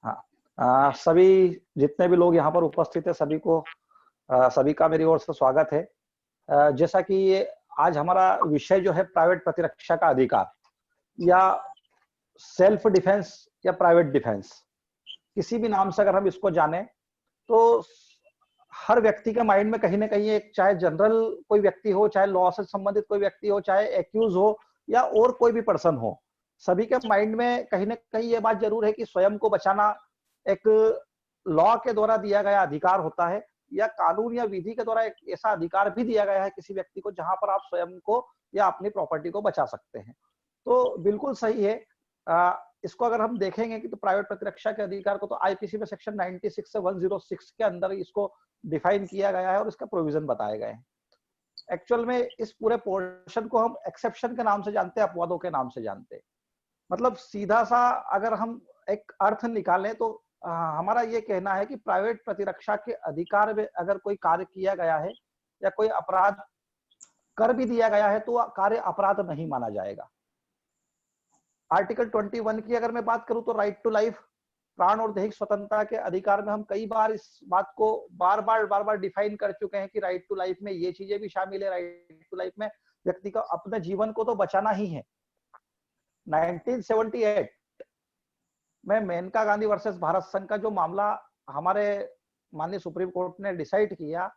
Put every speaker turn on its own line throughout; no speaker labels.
हाँ, सभी जितने भी लोग यहाँ पर उपस्थित है सभी को सभी का मेरी ओर से स्वागत है। जैसा कि ये आज हमारा विषय जो है प्राइवेट प्रतिरक्षा का अधिकार या सेल्फ डिफेंस या प्राइवेट डिफेंस, किसी भी नाम से अगर हम इसको जाने तो हर व्यक्ति के माइंड में कहीं ना कहीं एक, चाहे जनरल कोई व्यक्ति हो, चाहे लॉ से संबंधित कोई व्यक्ति हो, चाहे एक्यूज हो या और कोई भी पर्सन हो, सभी के माइंड में कहीं ना कहीं ये बात जरूर है कि स्वयं को बचाना एक लॉ के द्वारा दिया गया अधिकार होता है या कानून या विधि के द्वारा एक ऐसा अधिकार भी दिया गया है किसी व्यक्ति को जहां पर आप स्वयं को या अपनी प्रॉपर्टी को बचा सकते हैं। तो बिल्कुल सही है। इसको अगर हम देखेंगे कि तो प्राइवेट प्रतिरक्षा के अधिकार को तो आईपीसी में सेक्शन 96 से 106 के अंदर इसको डिफाइन किया गया है और इसका प्रोविजन बताए गए हैं। एक्चुअल में इस पूरे पोर्शन को हम एक्सेप्शन के नाम से जानते हैं, अपवादों के नाम से जानते हैं। मतलब सीधा सा अगर हम एक अर्थ निकालें तो हमारा ये कहना है कि प्राइवेट प्रतिरक्षा के अधिकार में अगर कोई कार्य किया गया है या कोई अपराध कर भी दिया गया है तो कार्य अपराध नहीं माना जाएगा। आर्टिकल 21 की अगर मैं बात करूं तो राइट टू लाइफ, प्राण और दैहिक स्वतंत्रता के अधिकार में हम कई बार इस बात को बार बार डिफाइन कर चुके हैं कि राइट टू लाइफ में ये चीजें भी शामिल है। राइट टू लाइफ में व्यक्ति को अपने जीवन को तो बचाना ही है। 1978 में मेनका गांधी वर्सेस भारत संघ का जो मामला हमारे माननीय सुप्रीम कोर्ट ने डिसाइड किया,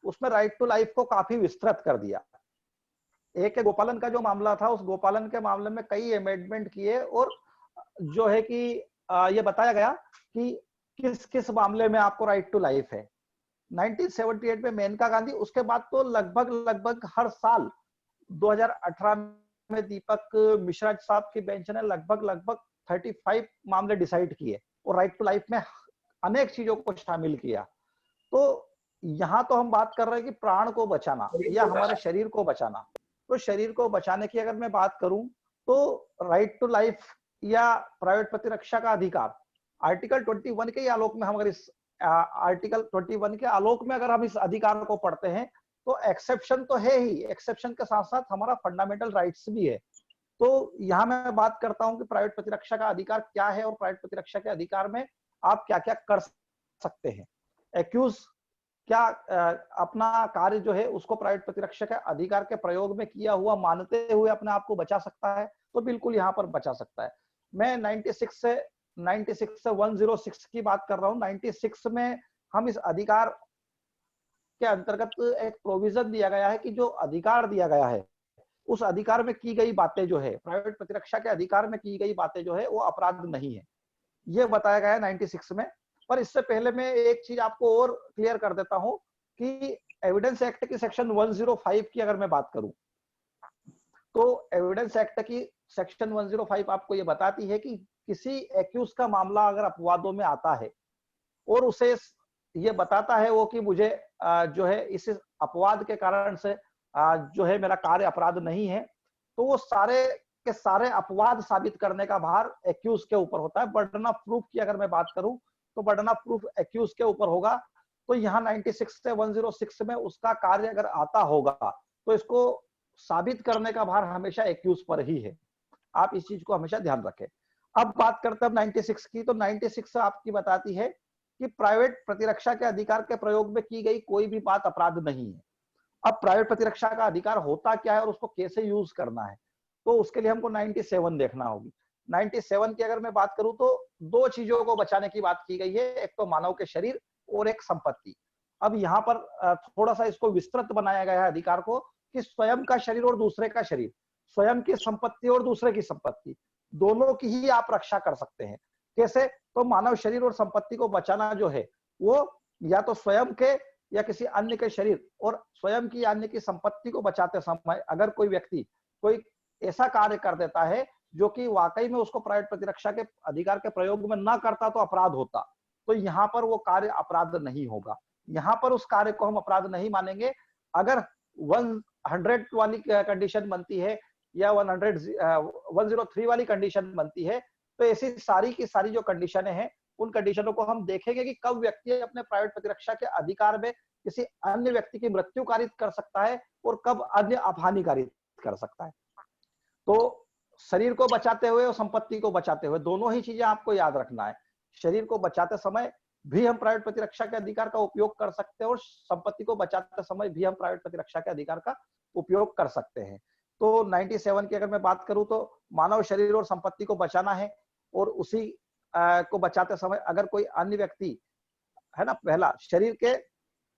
उसमें राइट टू लाइफ को काफी विस्तृत कर दिया। एक गोपालन का जो मामला था, उस गोपालन के मामले में कई अमेंडमेंट किए और जो है कि ये बताया गया कि किस किस मामले में आपको राइट टू लाइफ है। 1978 में मेनका गांधी, उसके बाद तो लगभग हर साल 2018 में दीपक मिश्रा साहब की बेंच ने लगभग 35 मामले डिसाइड किए और राइट टू लाइफ में अनेक चीजों को शामिल किया। तो यहाँ तो हम बात कर रहे हैं कि प्राण को बचाना या हमारे शरीर को बचाना। तो शरीर को बचाने की अगर मैं बात करूं तो राइट टू लाइफ या प्राइवेट प्रतिरक्षा का अधिकार आर्टिकल 21 के आलोक में, हम अगर इस आर्टिकल 21 के आलोक में अगर हम इस अधिकार को पढ़ते हैं तो एक्सेप्शन तो है ही, एक्सेप्शन के साथ साथ हमारा फंडामेंटल राइट्स भी है। तो यहाँ मैं बात करता हूं कि प्राइवेट प्रतिरक्षा का अधिकार क्या है और प्राइवेट प्रतिरक्षा के अधिकार में आप क्या क्या कर सकते हैं। एक्यूज क्या अपना कार्य जो है उसको प्राइवेट प्रतिरक्षा के अधिकार के प्रयोग में किया हुआ मानते हुए अपने आप को बचा सकता है? तो बिल्कुल यहाँ पर बचा सकता है। मैं 96 से 106 की बात कर रहा हूँ। 96 में हम इस अधिकार के अंतर्गत एक प्रोविजन दिया गया है कि जो अधिकार दिया गया है उस अधिकार में की गई बातें जो है, प्राइवेट प्रतिरक्षा के अधिकार में की गई बातें जो है वो अपराध नहीं है, ये बताया गया है 96 में। पर इससे पहले मैं एक चीज आपको और क्लियर कर देता हूं कि एविडेंस एक्ट की सेक्शन 105 की अगर मैं बात करूं तो एविडेंस एक्ट की सेक्शन 105 आपको ये बताती है कि किसी एक्यूज का मामला अगर अपवादों में आता है और उसे ये बताता है वो कि मुझे जो है इस अपवाद के कारण से जो है मेरा कार्य अपराध नहीं है, तो वो सारे के सारे अपवाद साबित करने का भार एक्यूज के ऊपर होता है। बर्डन ऑफ प्रूफ की अगर मैं बात करूं तो बर्डन ऑफ प्रूफ एक्यूज के ऊपर होगा। तो यहाँ 96 से 106 में उसका कार्य अगर आता होगा तो इसको साबित करने का भार हमेशा एक्यूज पर ही है। आप इस चीज को हमेशा ध्यान रखें। अब बात करते हैं 96 की, तो 96 आपकी बताती है कि प्राइवेट प्रतिरक्षा के अधिकार के प्रयोग में की गई कोई भी बात अपराध नहीं है। अब प्राइवेट प्रतिरक्षा का अधिकार होता क्या है और उसको कैसे यूज करना है, तो उसके लिए हमको 97 देखना होगी। 97 की अगर मैं बात करूं तो दो चीजों को बचाने की बात की गई है, एक तो मानव के शरीर और एक संपत्ति। अब यहाँ पर थोड़ा सा इसको विस्तृत बनाया गया है अधिकार को कि स्वयं का शरीर और दूसरे का शरीर, स्वयं की संपत्ति और दूसरे की संपत्ति, दोनों की ही आप रक्षा कर सकते हैं। कैसे? तो मानव शरीर और संपत्ति को बचाना जो है वो या तो स्वयं के या किसी अन्य के शरीर और स्वयं की अन्य की संपत्ति को बचाते समय अगर कोई व्यक्ति कोई ऐसा कार्य कर देता है जो कि वाकई में उसको प्राइवेट प्रतिरक्षा के अधिकार के प्रयोग में ना करता तो अपराध होता, तो यहाँ पर वो कार्य अपराध नहीं होगा। यहाँ पर उस कार्य को हम अपराध नहीं मानेंगे। अगर 100 वाली कंडीशन बनती है या 103 वाली कंडीशन बनती है तो ऐसी सारी की सारी जो कंडीशनें हैं उन कंडीशनों को हम देखेंगे कि कब व्यक्ति अपने प्राइवेट प्रतिरक्षा के अधिकार में किसी अन्य व्यक्ति की मृत्यु कारित कर सकता है और कब अन्य अपहानि कारित कर सकता है। तो शरीर को बचाते हुए और संपत्ति को बचाते हुए दोनों ही चीजें आपको याद रखना है। शरीर को बचाते समय भी हम प्राइवेट प्रतिरक्षा के अधिकार का उपयोग कर सकते हैं और संपत्ति को बचाते समय भी हम प्राइवेट प्रतिरक्षा के अधिकार का उपयोग कर सकते हैं। तो 97 की अगर मैं बात करूं तो मानव शरीर और संपत्ति को बचाना है, और उसी को बचाते समय अगर कोई अन्य व्यक्ति है ना, पहला शरीर के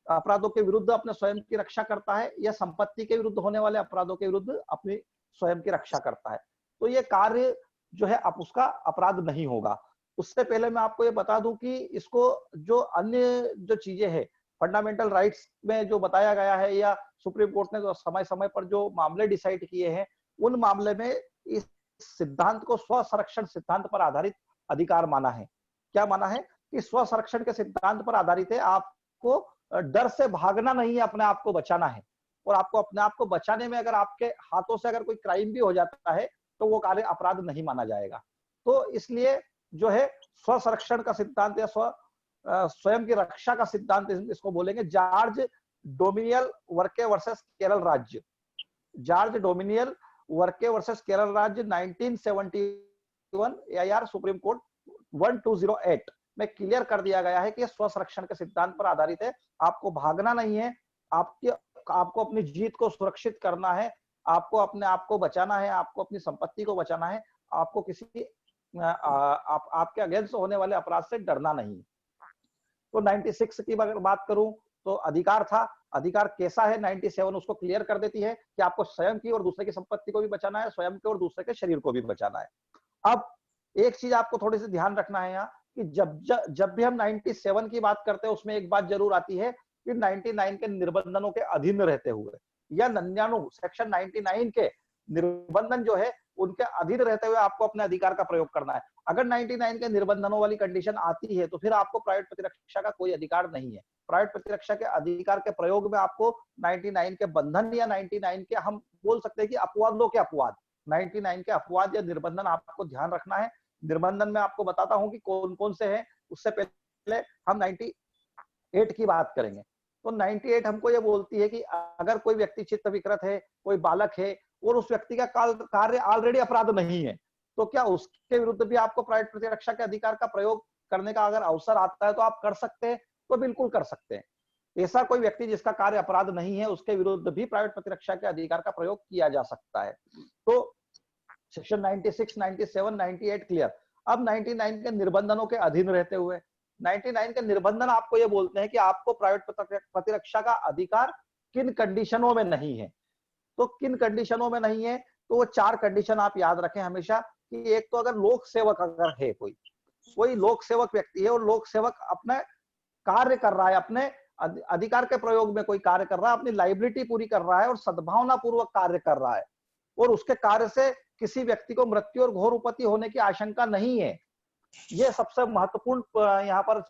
अपराधों के विरुद्ध अपने स्वयं की रक्षा करता है या संपत्ति के विरुद्ध होने वाले अपराधों के विरुद्ध अपनी स्वयं की रक्षा करता है, तो ये कार्य जो है अब उसका अपराध नहीं होगा। उससे पहले मैं आपको ये बता दूं कि इसको जो अन्य जो चीजें हैं फंडामेंटल राइट्स में जो बताया गया है या सुप्रीम कोर्ट ने जो समय समय पर जो मामले डिसाइड किए हैं, उन मामले में इस सिद्धांत को स्व संरक्षण सिद्धांत पर आधारित अधिकार माना है। क्या माना है कि स्व संरक्षण के सिद्धांत पर आधारित है, आपको डर से भागना नहीं है, अपने आप को बचाना है, और आपको अपने आप को बचाने में अगर आपके हाथों से अगर कोई क्राइम भी हो जाता है तो वो कार्य अपराध नहीं माना जाएगा। तो इसलिए जो है स्व संरक्षण का सिद्धांत या स्वयं की रक्षा का सिद्धांत इसको बोलेंगे। जॉर्ज डोमिनियल वर्के वर्सेस केरल राज्य, जॉर्ज डोमिनियल वर्के वर्सेस केरल राज्य 1971 AIR सुप्रीम कोर्ट 1208 में क्लियर कर दिया गया है कि स्व संरक्षण के सिद्धांत पर आधारित है। आपको भागना नहीं है, आपको अपनी जीत को सुरक्षित करना है, आपको अपने आप को बचाना है, आपको अपनी संपत्ति को बचाना है, आपको किसी आपके अगेंस्ट होने वाले अपराध से डरना नहीं। तो 96 की अगर बात करूं तो अधिकार था, अधिकार कैसा है, 97 उसको क्लियर कर देती है कि आपको स्वयं की और दूसरे की संपत्ति को भी बचाना है, स्वयं के और दूसरे के शरीर को भी बचाना है। अब एक चीज आपको थोड़ी सी ध्यान रखना है यहाँ कि जब भी हम 97 की बात करते हैं उसमें एक बात जरूर आती है कि 99 के निबंधनों के अधीन रहते हुए या 99 सेक्शन 99 के निबंधन जो है उनके अधीन रहते हुए आपको अपने अधिकार का प्रयोग करना है। अगर 99 के निबंधनों वाली कंडीशन आती है तो फिर आपको प्राइवेट प्रतिरक्षा का कोई अधिकार नहीं है। प्राइवेट प्रतिरक्षा के अधिकार के प्रयोग में आपको 99 के बंधन या 99 के हम बोल सकते हैं कि अपवादों के अपवाद, 99 के अपवाद या निर्बंधन आपको ध्यान रखना है। निर्बंधन में आपको बताता हूं कि कौन कौन से हैं। उससे पहले हम 98 की बात करेंगे। तो 98 हमको ये बोलती है कि अगर कोई व्यक्ति चित्त विकृत है, कोई बालक है और उस व्यक्ति का कार्य ऑलरेडी अपराध नहीं है, तो क्या उसके विरुद्ध भी आपको प्राइवेट प्रतिरक्षा के अधिकार का प्रयोग करने का अगर अवसर आता है तो आप कर सकते हैं? तो बिल्कुल कर सकते हैं। ऐसा कोई व्यक्ति जिसका कार्य अपराध नहीं है उसके विरुद्ध भी प्राइवेट प्रतिरक्षा के अधिकार का प्रयोग किया जा सकता है। तो सेक्शन 96, 97, 98 क्लियर। अब 99 के निबंधनों के अधीन रहते हुए 99 के निबंधन आपको ये बोलते हैं कि आपको प्राइवेट प्रतिरक्षा का अधिकार किन कंडीशनों में नहीं है। तो किन कंडीशनों में नहीं है, तो वो 4 कंडीशन आप याद रखें हमेशा कि एक तो अगर लोक सेवक अगर है, कोई लोक सेवक व्यक्ति है और लोक सेवक अपने कार्य कर रहा है, अपने अधिकार के प्रयोग में कोई कार्य कर रहा है, अपनी लाइबिलिटी पूरी कर रहा है और सद्भावना पूर्वक कार्य कर रहा है और उसके कार्य से किसी व्यक्ति को मृत्यु और घोर उपत्ति होने की आशंका नहीं है। ये सबसे महत्वपूर्ण यहाँ पर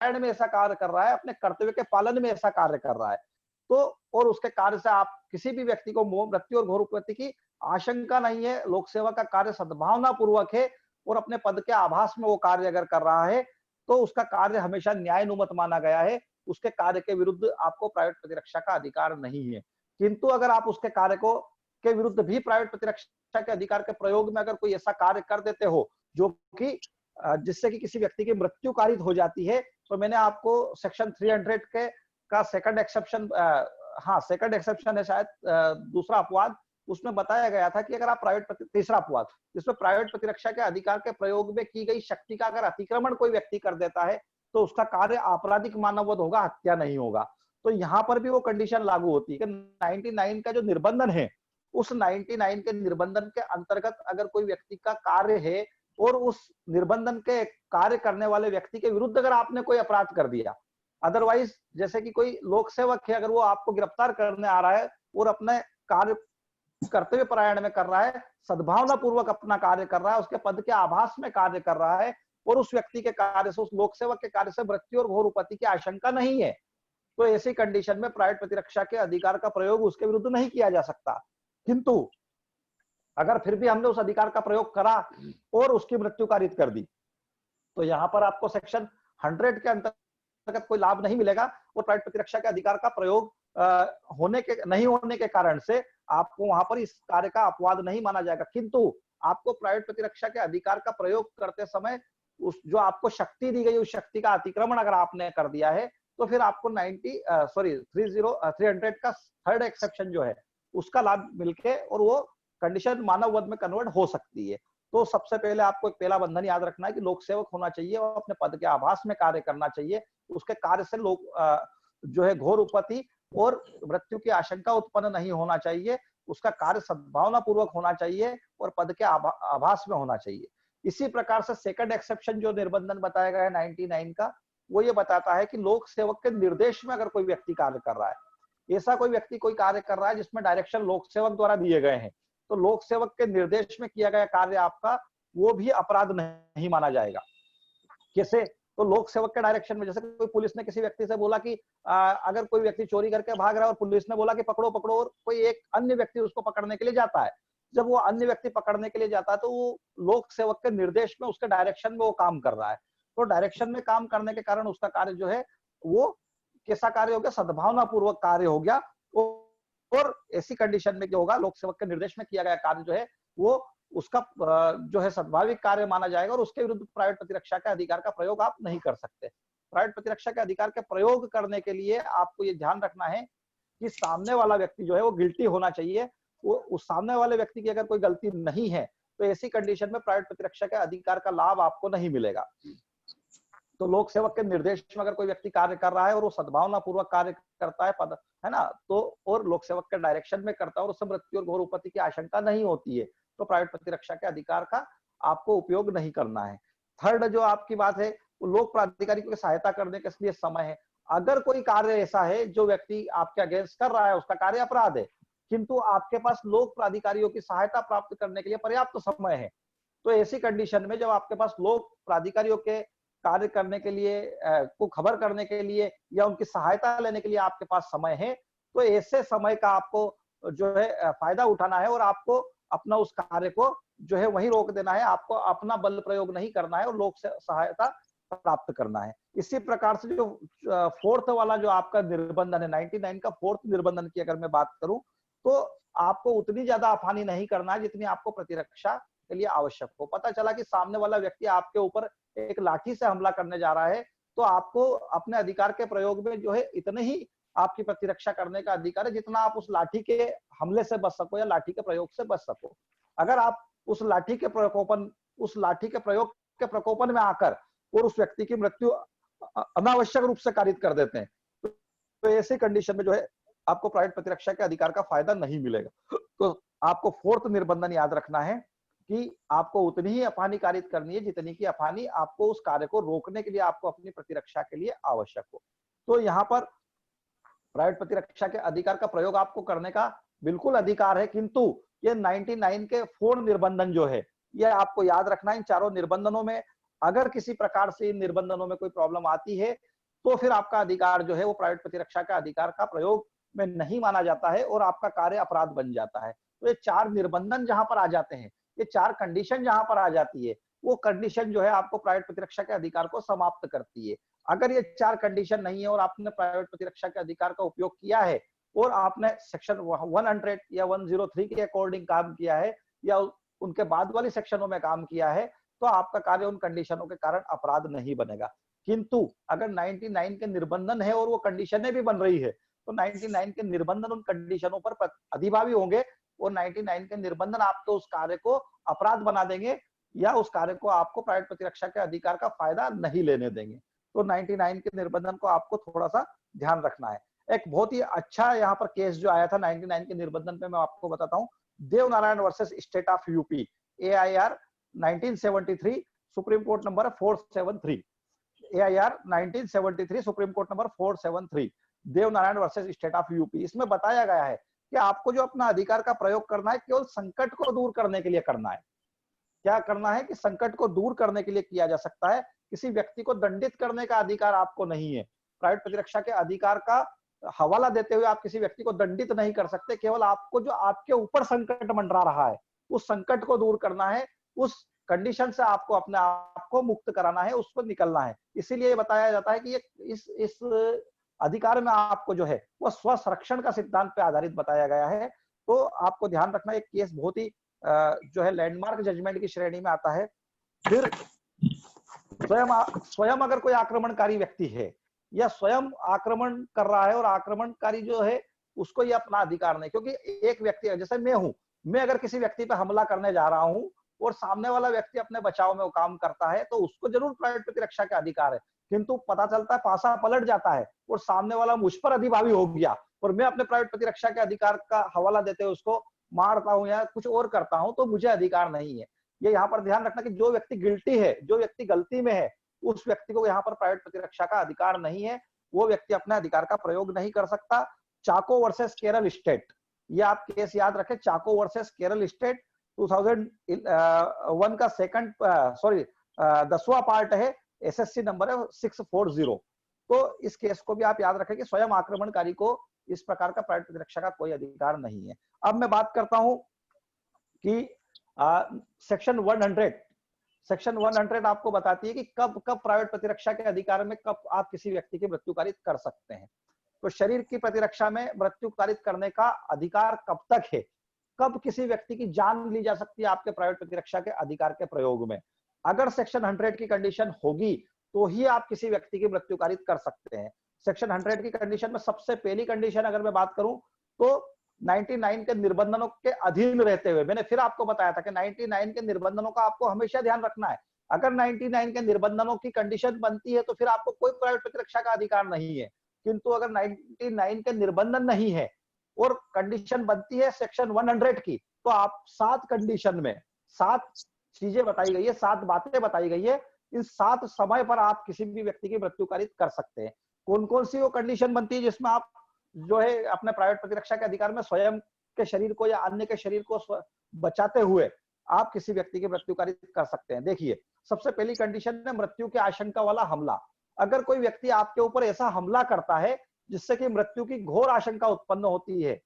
में ऐसा कार्य कर रहा है, अपने कर्तव्य के पालन में ऐसा कार्य कर रहा है, तो और उसके कार्य से आप किसी भी व्यक्ति को मृत्यु और घोर उपत्ति की आशंका नहीं है, लोक सेवा का कार्य सद्भावना पूर्वक है और अपने पद के आभास में वो कार्य अगर कर रहा है तो उसका कार्य हमेशा न्यायानुमत माना गया है। उसके कार्य के विरुद्ध आपको प्राइवेट प्रतिरक्षा का अधिकार नहीं है। किंतु अगर आप उसके कार्य को के विरुद्ध भी प्राइवेट प्रतिरक्षा के अधिकार के प्रयोग में अगर कोई ऐसा कार्य कर देते हो जो कि जिससे कि किसी व्यक्ति की मृत्यु कारित हो जाती है, तो मैंने आपको सेक्शन 300 के का सेकंड एक्सेप्शन, सेकंड एक्सेप्शन है शायद, दूसरा अपवाद, उसमें बताया गया था कि अगर आप तीसरा अपवाद जिसमें प्राइवेट प्रतिरक्षा के अधिकार के प्रयोग में की गई शक्ति का अगर अतिक्रमण कोई व्यक्ति कर देता है तो उसका कार्य आपराधिक मानववध होगा, हत्या नहीं होगा। तो यहाँ पर भी वो कंडीशन लागू होती है कि 99 का जो निर्बंधन है उस 99 के निर्बंधन के अंतर्गत अगर कोई व्यक्ति का कार्य है और उस निर्बंधन के कार्य करने वाले व्यक्ति के विरुद्ध अगर आपने कोई अपराध कर दिया, अदरवाइज जैसे कि कोई लोक सेवक है अगर वो आपको गिरफ्तार करने आ रहा है और अपने कार्य कर्तव्य परायण में कर रहा है, सद्भावना पूर्वक अपना कार्य कर रहा है, उसके पद के आभास में कार्य कर रहा है और उस व्यक्ति के कार्य से, उस लोक सेवक के कार्य से मृत्यु और घोर उपत्ति की आशंका नहीं है, तो ऐसी कंडीशन में प्राइवेट प्रतिरक्षा के अधिकार का प्रयोग उसके विरुद्ध नहीं किया जा सकता। किंतु अगर फिर भी हमने उस अधिकार का प्रयोग करा और उसकी मृत्यु कारित कर दी तो यहाँ पर आपको सेक्शन 100 के अंतर्गत कोई लाभ नहीं मिलेगा और प्राइवेट प्रतिरक्षा के अधिकार का प्रयोग नहीं होने के कारण से आपको वहां पर इस कार्य का अपवाद नहीं माना जाएगा। किंतु आपको प्राइवेट प्रतिरक्षा के अधिकार का प्रयोग करते समय उस जो आपको शक्ति दी गई उस शक्ति का अतिक्रमण अगर आपने कर दिया है तो फिर आपको 300 का थर्ड एक्सेप्शन जो है उसका लाभ मिलके और वो कंडीशन मानव वध में कन्वर्ट हो सकती है। तो सबसे पहले आपको एक पहला बंधन याद रखना है कि लोक सेवक होना चाहिए और अपने पद के आभास में कार्य करना चाहिए। उसके कार्य से लोग जो है घोर उपति और मृत्यु की आशंका उत्पन्न नहीं होना चाहिए। उसका कार्य सद्भावना पूर्वक होना चाहिए और पद के आभास में होना चाहिए। इसी प्रकार से सेकंड एक्सेप्शन जो निर्बंधन बताया गया है 99 का, वो ये बताता है कि लोक सेवक के निर्देश में अगर कोई व्यक्ति कार्य कर रहा है, ऐसा कोई व्यक्ति कोई कार्य कर रहा है जिसमें डायरेक्शन लोक सेवक द्वारा दिए गए हैं, तो लोक सेवक के निर्देश में किया गया कार्य आपका वो भी अपराध नहीं माना जाएगा। कैसे? तो लोक सेवक के डायरेक्शन में, जैसे कोई पुलिस ने किसी व्यक्ति से बोला कि अगर कोई व्यक्ति चोरी करके भाग रहा है और पुलिस ने बोला कि पकड़ो पकड़ो, और कोई एक अन्य व्यक्ति उसको पकड़ने के लिए जाता है, जब वो अन्य व्यक्ति पकड़ने के लिए जाता है तो वो लोक सेवक के निर्देश में उसके डायरेक्शन में वो काम कर रहा है। तो डायरेक्शन में काम करने के कारण उसका कार्य जो है वो कैसा कार्य हो गया? सद्भावना पूर्वक कार्य हो गया। और ऐसी कंडीशन में क्या होगा? लोक सेवक के निर्देश में किया गया कार्य जो है वो उसका जो है सद्भाविक कार्य माना जाएगा और उसके विरुद्ध प्राइवेट प्रतिरक्षा के अधिकार का प्रयोग आप नहीं कर सकते। प्राइवेट प्रतिरक्षा के अधिकार के प्रयोग करने के लिए आपको ये ध्यान रखना है कि सामने वाला व्यक्ति जो है वो गिल्टी होना चाहिए। वो उस सामने वाले व्यक्ति की अगर कोई गलती नहीं है तो ऐसी कंडीशन में प्राइवेट प्रतिरक्षा के अधिकार का लाभ आपको नहीं मिलेगा। तो लोक सेवक के निर्देश में अगर कोई व्यक्ति कार्य कर रहा है और वो सद्भावना पूर्वक कार्य करता है, पद है ना, तो और लोक सेवक के डायरेक्शन में करता है और उससे मृत्यु और घोर उपति की आशंका नहीं होती है, तो प्राइवेट प्रतिरक्षा के अधिकार का आपको उपयोग नहीं करना है। थर्ड जो आपकी बात है वो लोक प्राधिकारी की सहायता करने के लिए समय है। अगर कोई कार्य ऐसा है जो व्यक्ति आपके अगेंस्ट कर रहा है, उसका कार्य अपराध है, किंतु आपके पास लोक प्राधिकारियों की सहायता प्राप्त करने के लिए पर्याप्त समय है, तो ऐसी कंडीशन में जब आपके पास लोक प्राधिकारियों के कार्य करने के लिए को खबर करने के लिए या उनकी सहायता लेने के लिए आपके पास समय है, तो ऐसे समय का आपको जो है फायदा उठाना है और आपको अपना उस कार्य को जो है वहीं रोक देना है। आपको अपना बल प्रयोग नहीं करना है और लोक से सहायता प्राप्त करना है। इसी प्रकार से जो फोर्थ वाला जो आपका निर्बंधन है 99 का फोर्थ निर्बंधन की अगर मैं बात करूं, तो आपको उतनी ज्यादा हानि नहीं करना है जितनी आपको प्रतिरक्षा के लिए आवश्यक हो। पता चला कि सामने वाला व्यक्ति आपके ऊपर एक लाठी से हमला करने जा रहा है, तो आपको अपने अधिकार के प्रयोग में जो है इतने ही आपकी प्रतिरक्षा करने का अधिकार है जितना आप उस लाठी के हमले से बच सको या लाठी के प्रयोग से बच सको। अगर आप उस लाठी के प्रयोग के प्रकोपन में आकर और उस व्यक्ति की मृत्यु अनावश्यक रूप से कारित कर देते हैं, तो ऐसी कंडीशन में जो है आपको प्राइवेट प्रतिरक्षा के अधिकार का फायदा नहीं मिलेगा। तो आपको फोर्थ निर्बंधन याद रखना है कि आपको उतनी ही अफानी कारित करनी है जितनी की अफानी आपको उस कार्य को रोकने के लिए आपको अपनी प्रतिरक्षा के लिए आवश्यक हो। तो यहाँ पर प्राइवेट प्रतिरक्षा के अधिकार का प्रयोग आपको करने का बिल्कुल अधिकार है, किंतु ये 99 के 4 निर्बंधन जो है ये आपको याद रखना है। इन चारों निर्बंधनों में अगर किसी प्रकार से इन निर्बंधनों में कोई प्रॉब्लम आती है तो फिर आपका अधिकार जो है वो प्राइवेट प्रतिरक्षा का अधिकार का प्रयोग में नहीं माना जाता है और आपका कार्य अपराध बन जाता है। तो ये 4 निर्बंधन जहां पर आ जाते हैं, ये 4 कंडीशन जहां पर आ जाती है, वो कंडीशन जो है आपको प्राइवेट प्रतिरक्षा के अधिकार को समाप्त करती है। अगर ये 4 कंडीशन नहीं है और आपने प्राइवेट प्रतिरक्षा के अधिकार का उपयोग किया है और आपने सेक्शन 100 या 103 के अकॉर्डिंग काम किया है या उनके बाद वाली सेक्शनों में काम किया है, तो आपका कार्य उन कंडीशनों के कारण अपराध नहीं बनेगा। किंतु अगर 99 के निर्बंधन है और वो कंडीशनें भी बन रही है, तो 99 के निर्बंधन उन कंडीशनों पर अधिभावी होंगे और 99 के निर्बंधन आपको उस कार्य को अपराध बना देंगे या उस कार्य को आपको प्राइवेट प्रतिरक्षा के अधिकार का फायदा नहीं लेने देंगे। तो 99 के निर्बंधन को आपको थोड़ा सा ध्यान रखना है। एक बहुत ही अच्छा यहाँ पर केस जो आया था 99 के निर्बंधन पे, मैं आपको बताता हूँ। Devnarayan versus state of UP, AIR 1973, supreme court number 473, AIR 1973, supreme court number 473, Devnarayan versus state of UP. इसमें बताया गया है कि आपको जो अपना अधिकार का प्रयोग करना है केवल संकट को दूर करने के लिए करना है। क्या करना है कि संकट को दूर करने के लिए किया जा सकता है, किसी व्यक्ति को दंडित करने का अधिकार आपको नहीं है। प्राइवेट प्रतिरक्षा के अधिकार का हवाला देते हुए आप किसी व्यक्ति को दंडित नहीं कर सकते, केवल आपको जो आपके ऊपर संकट मंडरा रहा है उस संकट को दूर करना है, उस कंडीशन से आपको अपने आप को मुक्त कराना है, उसको निकलना है। इसीलिए बताया जाता है कि ये इस अधिकार में आपको जो है वो स्व संरक्षण का सिद्धांत पे आधारित बताया गया है। तो आपको ध्यान रखना, एक केस बहुत ही जो है लैंडमार्क जजमेंट की श्रेणी में आता है। फिर स्वयं अगर कोई आक्रमणकारी व्यक्ति है या स्वयं आक्रमण कर रहा है और आक्रमणकारी जो है उसको ये अपना अधिकार नहीं, क्योंकि एक व्यक्ति जैसे मैं हूं, मैं अगर किसी व्यक्ति पे हमला करने जा रहा हूं और सामने वाला व्यक्ति अपने बचाव में वो काम करता है तो उसको जरूर प्राइवेट प्रतिरक्षा का अधिकार है, किंतु पता चलता है पासा पलट जाता है और सामने वाला मुझ पर अधिभावी हो गया और मैं अपने प्राइवेट प्रतिरक्षा के अधिकार का हवाला देते हुए उसको मारता हूं या कुछ और करता हूं तो मुझे अधिकार नहीं है। ये यहाँ पर ध्यान रखना कि जो व्यक्ति गिल्टी है, जो व्यक्ति गलती में है, उस व्यक्ति को यहाँ पर प्राइवेट प्रतिरक्षा का अधिकार नहीं है, वो व्यक्ति अपने अधिकार का प्रयोग नहीं कर सकता। चाको वर्सेस केरल स्टेट, ये आप केस याद रखें, चाको वर्सेस केरल स्टेट 2001 का सेकंड 10वां पार्ट है, एसएससी नंबर है 640। तो इस केस को भी आप याद रखें कि स्वयं आक्रमणकारी को इस प्रकार का प्राइवेट प्रतिरक्षा का कोई अधिकार नहीं है। अब मैं बात करता हूं कि सेक्शन 100 आपको बताती है कि कब कब प्राइवेट प्रतिरक्षा के अधिकार में कब आप किसी व्यक्ति की मृत्यु कारित कर सकते हैं। तो शरीर की प्रतिरक्षा में मृत्यु कारित करने का अधिकार कब तक है, कब किसी व्यक्ति की जान ली जा सकती है आपके प्राइवेट प्रतिरक्षा के अधिकार के प्रयोग में। अगर सेक्शन 100 की कंडीशन होगी तो ही आप किसी व्यक्ति की मृत्यु कारित कर सकते हैं। सेक्शन 100 की कंडीशन में सबसे पहली कंडीशन अगर मैं बात करूं तो 99 के निर्बंधनों के अधीन रहते हुए, मैंने फिर आपको बताया था कि 99 के निर्बंधनों का आपको हमेशा ध्यान रखना है। अगर 99 के निर्बंधनों की कंडीशन बनती है तो फिर आपको कोई प्राइवेट प्रतिरक्षा का अधिकार नहीं है, किंतु अगर 99 के निर्बंधन नहीं है और कंडीशन बनती है सेक्शन 100 की, तो आप 7 कंडीशन में 7 चीजें बताई गई है, 7 बातें बताई गई है, इन 7 समय पर आप किसी भी व्यक्ति की मृत्यु कारित कर सकते हैं। कौन कौन सी वो कंडीशन बनती है जिसमें आप जो है अपने प्राइवेट प्रतिरक्षा के अधिकार में स्वयं के शरीर को या अन्य के शरीर को बचाते हुए आप किसी व्यक्ति की मृत्यु कारित कर सकते हैं। देखिए, सबसे पहली कंडीशन है मृत्यु की आशंका वाला हमला। अगर कोई व्यक्ति आपके ऊपर ऐसा हमला करता है जिससे कि मृत्यु की घोर आशंका उत्पन्न होती है,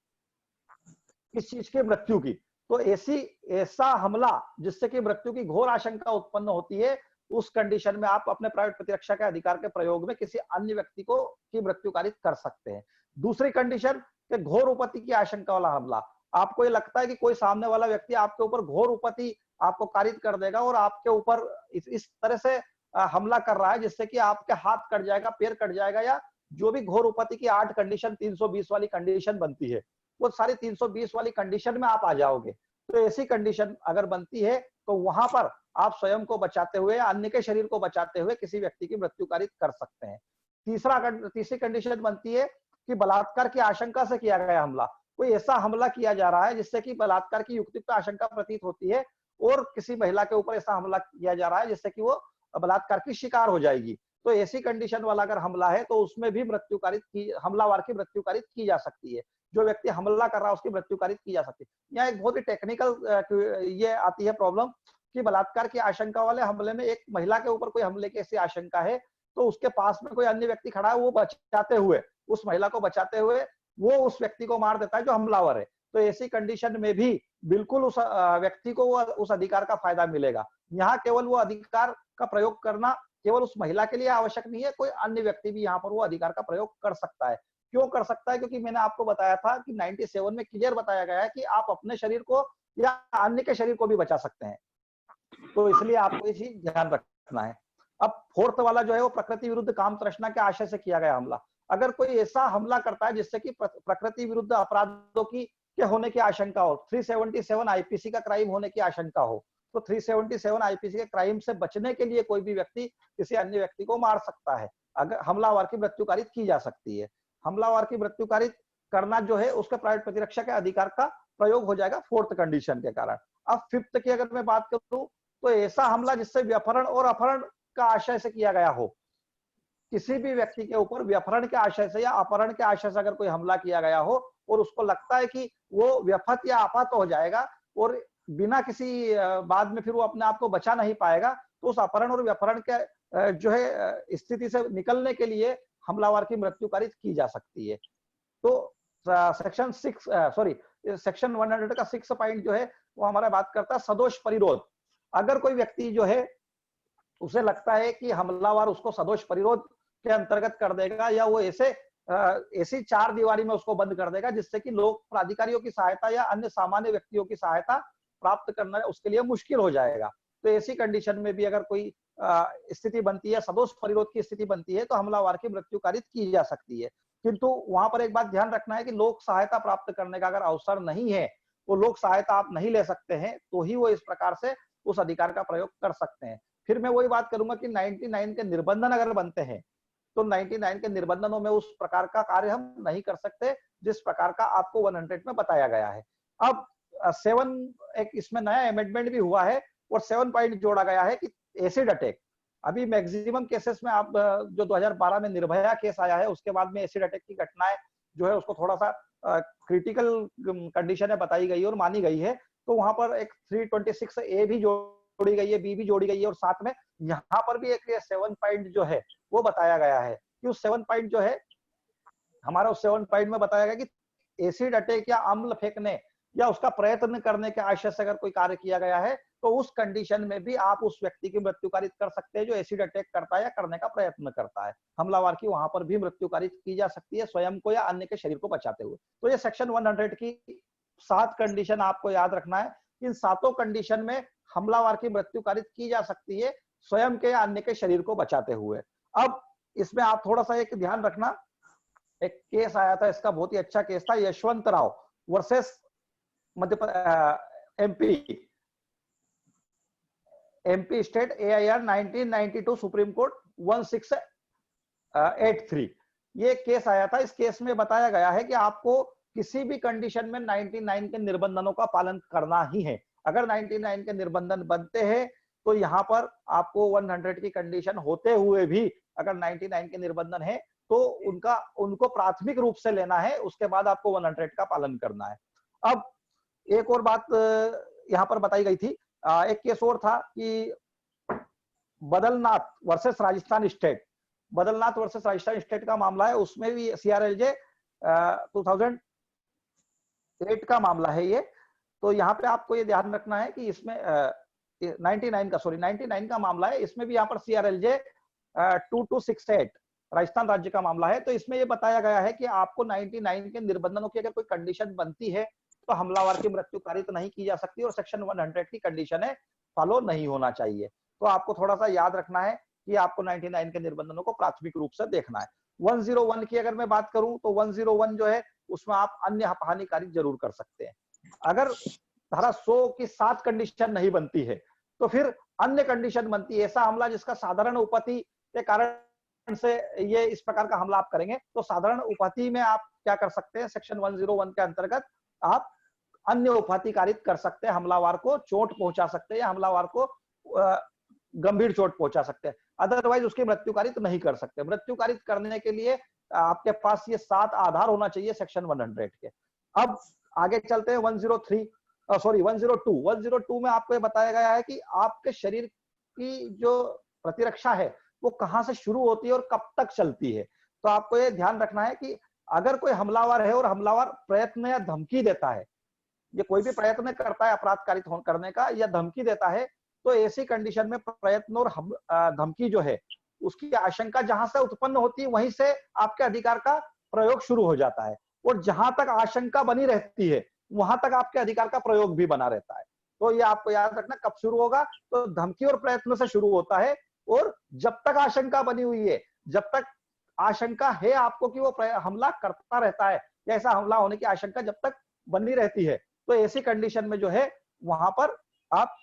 किस चीज की, मृत्यु की, तो ऐसा हमला जिससे कि मृत्यु की घोर आशंका उत्पन्न होती है, उस कंडीशन में आप अपने प्राइवेट प्रतिरक्षा के अधिकार के प्रयोग में किसी अन्य व्यक्ति को की मृत्यु कारित कर सकते हैं। दूसरी कंडीशन के घोर उपति की आशंका वाला हमला। आपको ये लगता है कि कोई सामने वाला व्यक्ति आपके ऊपर घोर उपति आपको कारित कर देगा और आपके ऊपर इस तरह से हमला कर रहा है जिससे कि आपके हाथ कट जाएगा, पैर कट जाएगा, या जो भी घोर उपति की 8 कंडीशन 320 वाली कंडीशन बनती है वो सारी 320 वाली कंडीशन में आप आ जाओगे। तो ऐसी कंडीशन अगर बनती है तो वहां पर आप स्वयं को बचाते हुए या अन्य के शरीर को बचाते हुए किसी व्यक्ति की मृत्यु कारित कर सकते हैं। तीसरी कंडीशन बनती है कि बलात्कार की आशंका से किया गया हमला। कोई ऐसा हमला किया जा रहा है जिससे कि बलात्कार की युक्तियुक्त आशंका प्रतीत होती है और किसी महिला के ऊपर ऐसा हमला किया जा रहा है जिससे कि वो बलात्कार की शिकार हो जाएगी। तो ऐसी कंडीशन वाला अगर हमला है तो उसमें भी हमलावर की मृत्यु कारित की जा सकती है। जो व्यक्ति हमला कर रहा है उसकी मृत्यु कारित की जा सकती है। यहाँ एक बहुत ही टेक्निकल ये आती है प्रॉब्लम कि बलात्कार की आशंका वाले हमले में एक महिला के ऊपर कोई हमले की ऐसी आशंका है तो उसके पास में कोई अन्य व्यक्ति खड़ा है, वो बचाते हुए, उस महिला को बचाते हुए वो उस व्यक्ति को मार देता है जो हमलावर है। तो ऐसी कंडीशन में भी बिल्कुल उस व्यक्ति को उस अधिकार का फायदा मिलेगा। यहाँ केवल वो अधिकार का प्रयोग करना केवल उस महिला के लिए आवश्यक नहीं है, कोई अन्य व्यक्ति भी यहाँ पर वो अधिकार का प्रयोग कर सकता है। क्यों कर सकता है? क्योंकि मैंने आपको बताया था कि 97 में क्लियर बताया गया है कि आप अपने शरीर को या अन्य के शरीर को भी बचा सकते हैं। तो इसलिए आपको ये चीज ध्यान रखना है। अब फोर्थ वाला जो है वो प्रकृति विरुद्ध काम तृष्णा के आशय से किया गया हमला। अगर कोई ऐसा हमला करता है जिससे कि प्रकृति विरुद्ध अपराधों की के होने की आशंका हो, 377 आईपीसी का क्राइम होने की आशंका हो, तो 377 आईपीसी के क्राइम से बचने के लिए कोई भी व्यक्ति किसी अन्य व्यक्ति को मार सकता है। अगर हमलावर की मृत्यु कारित की जा सकती है। हमलावर की मृत्यु कारित करना जो है उसके प्राइवेट प्रतिरक्षा के अधिकार का प्रयोग हो जाएगा फोर्थ कंडीशन के कारण। अब फिफ्थ की अगर मैं बात करूं तो ऐसा हमला जिससे व्यपहरण और अपहरण का आशय से किया गया हो। किसी भी व्यक्ति के ऊपर व्यपहरण के आशय से या अपहरण के आशय से अगर कोई हमला किया गया हो और उसको लगता है कि वो व्यपहत या आपात हो जाएगा और बिना किसी बाद में फिर वो अपने आप को बचा नहीं पाएगा, तो उस अपहरण और व्यपहरण के जो है स्थिति से निकलने के लिए हमलावर की मृत्यु कारित की जा सकती है। तो सेक्शन 100 का 6 पॉइंट जो है वो हमारा बात करता है सदोष परिरोध। अगर कोई व्यक्ति जो है उसे लगता है कि हमलावर उसको सदोष परिरोध के अंतर्गत कर देगा या वो ऐसी 4 दीवारी में उसको बंद कर देगा जिससे कि लोक प्राधिकारियों की सहायता या अन्य सामान्य व्यक्तियों की सहायता प्राप्त करना उसके लिए मुश्किल हो जाएगा, तो ऐसी कंडीशन में भी अगर कोई स्थिति बनती है, सदोष परिरोध की स्थिति बनती है, तो हमलावर की मृत्यु कारित की जा सकती है। किंतु वहां पर एक बात ध्यान रखना है कि लोक सहायता प्राप्त करने का अगर अवसर नहीं है, वो लोक सहायता आप नहीं ले सकते हैं, तो ही वो इस प्रकार से उस अधिकार का प्रयोग कर सकते हैं। फिर मैं वही बात करूंगा कि 99 के निर्बंधन अगर बनते हैं, तो 99 के निर्बंधनों में उस प्रकार का कार्य हम नहीं कर सकते जिस प्रकार का आपको 100 में बताया गया है। अब 7 एक इसमें नया अमेंडमेंट भी हुआ है और 7 पॉइंट जोड़ा गया है कि एसिड अटैक। अभी मैक्सिमम केसेस में आप जो 2012 में निर्भया केस आया है, उसके बाद में एसिड अटैक की घटनाएं जो है उसको थोड़ा सा क्रिटिकल कंडीशन है बताई गई और मानी गई है। तो वहां पर एक 326 ए भी जोड़ी गई है, बी भी जोड़ी गई है, और साथ में यहाँ पर भी एक 7 पॉइंट जो है वो बताया गया है कि उस 7 पॉइंट जो है हमारा उस 7 पॉइंट में बताया गया कि एसिड अटैक या अम्ल फेंकने या उसका प्रयत्न करने के आशय से अगर कोई कार्य किया गया है, तो उस कंडीशन में भी आप उस व्यक्ति की मृत्यु कारित कर सकते हैं जो एसिड अटैक करता है या करने का प्रयत्न करता है। हमलावर की वहां पर भी मृत्यु कारित की जा सकती है, स्वयं को या अन्य के शरीर को बचाते हुए। तो ये सेक्शन 100 की 7 कंडीशन आपको याद रखना है। इन 7 कंडीशन में हमलावर की मृत्यु कारित की जा सकती है स्वयं के या अन्य के शरीर को बचाते हुए। अब इसमें आप थोड़ा सा एक ध्यान रखना, एक केस आया था, इसका बहुत ही अच्छा केस था, Yashwant Rao versus MP state AIR 1992 supreme court 1683। ये केस आया था। इस केस में बताया गया है कि आपको किसी भी कंडीशन में 99 के निर्बंधनों का पालन करना ही है। अगर 99 के निर्बंधन बनते हैं तो यहाँ पर आपको 100 की कंडीशन होते हुए भी अगर 99 के निर्बंधन है तो उनको प्राथमिक रूप से लेना है, उसके बाद आपको 100 का पालन करना है। अब एक और बात यहाँ पर बताई गई थी, एक केस और था कि Badalnath versus Rajasthan state. Badalnath versus Rajasthan state का मामला है, उसमें भी CRLJ 2008 का मामला है ये। तो यहाँ पे आपको ये ध्यान रखना है कि इसमें 99 का मामला है, इसमें भी यहाँ पर CRLJ 2268 राजस्थान राज्य का मामला है। तो इसमें ये बताया गया है कि आपको 99 के निर्बंधनों की अगर कोई कंडीशन बनती है तो हमलावर की मृत्यु कारित नहीं की जा सकती और सेक्शन 100 की कंडीशन है फॉलो नहीं होना चाहिए। तो आपको थोड़ा सा याद रखना है कि आपको 99 के निर्बंधनों को प्राथमिक रूप से देखना है। 101 की अगर मैं बात करूं तो 101 जो है उसमें आप अन्य हानिकारिक जरूर कर सकते हैं। अगर धारा 100 की 7 कंडीशन नहीं बनती है तो फिर अन्य कंडीशन बनती है। ऐसा हमला जिसका साधारण उपपत्ति के कारण से ये इस प्रकार का हमला आप करेंगे, तो साधारण उपपत्ति में आप क्या कर सकते हैं, सेक्शन 101 के अंतर्गत आप अन्य उपहति कारित कर सकते हैं, हमलावर को चोट पहुंचा सकते हैं या हमलावर को गंभीर चोट पहुंचा सकते हैं। अदरवाइज उसकी मृत्यु कारित नहीं कर सकते। मृत्यु कारित करने के लिए आपके पास ये 7 आधार होना चाहिए सेक्शन 100 के। अब आगे चलते हैं 102 में आपको ये बताया गया है कि आपके शरीर की जो प्रतिरक्षा है वो कहां से शुरू होती है और कब तक चलती है। तो आपको ये ध्यान रखना है कि अगर कोई हमलावर है और हमलावर प्रयत्न या धमकी देता है, ये कोई भी प्रयत्न करता है अपराध कारित करने का या धमकी देता है, तो ऐसी कंडीशन में प्रयत्न और धमकी जो है उसकी आशंका जहां से उत्पन्न होती है वहीं से आपके अधिकार का प्रयोग शुरू हो जाता है, और जहां तक आशंका बनी रहती है वहां तक आपके अधिकार का प्रयोग भी बना रहता है। तो ये आपको याद रखना, कब शुरू होगा, तो धमकी और प्रयत्न से शुरू होता है, और जब तक आशंका बनी हुई है, जब तक आशंका है आपको कि वो हमला करता रहता है या ऐसा हमला होने की आशंका जब तक बनी रहती है, तो ऐसी कंडीशन में जो है वहां पर आप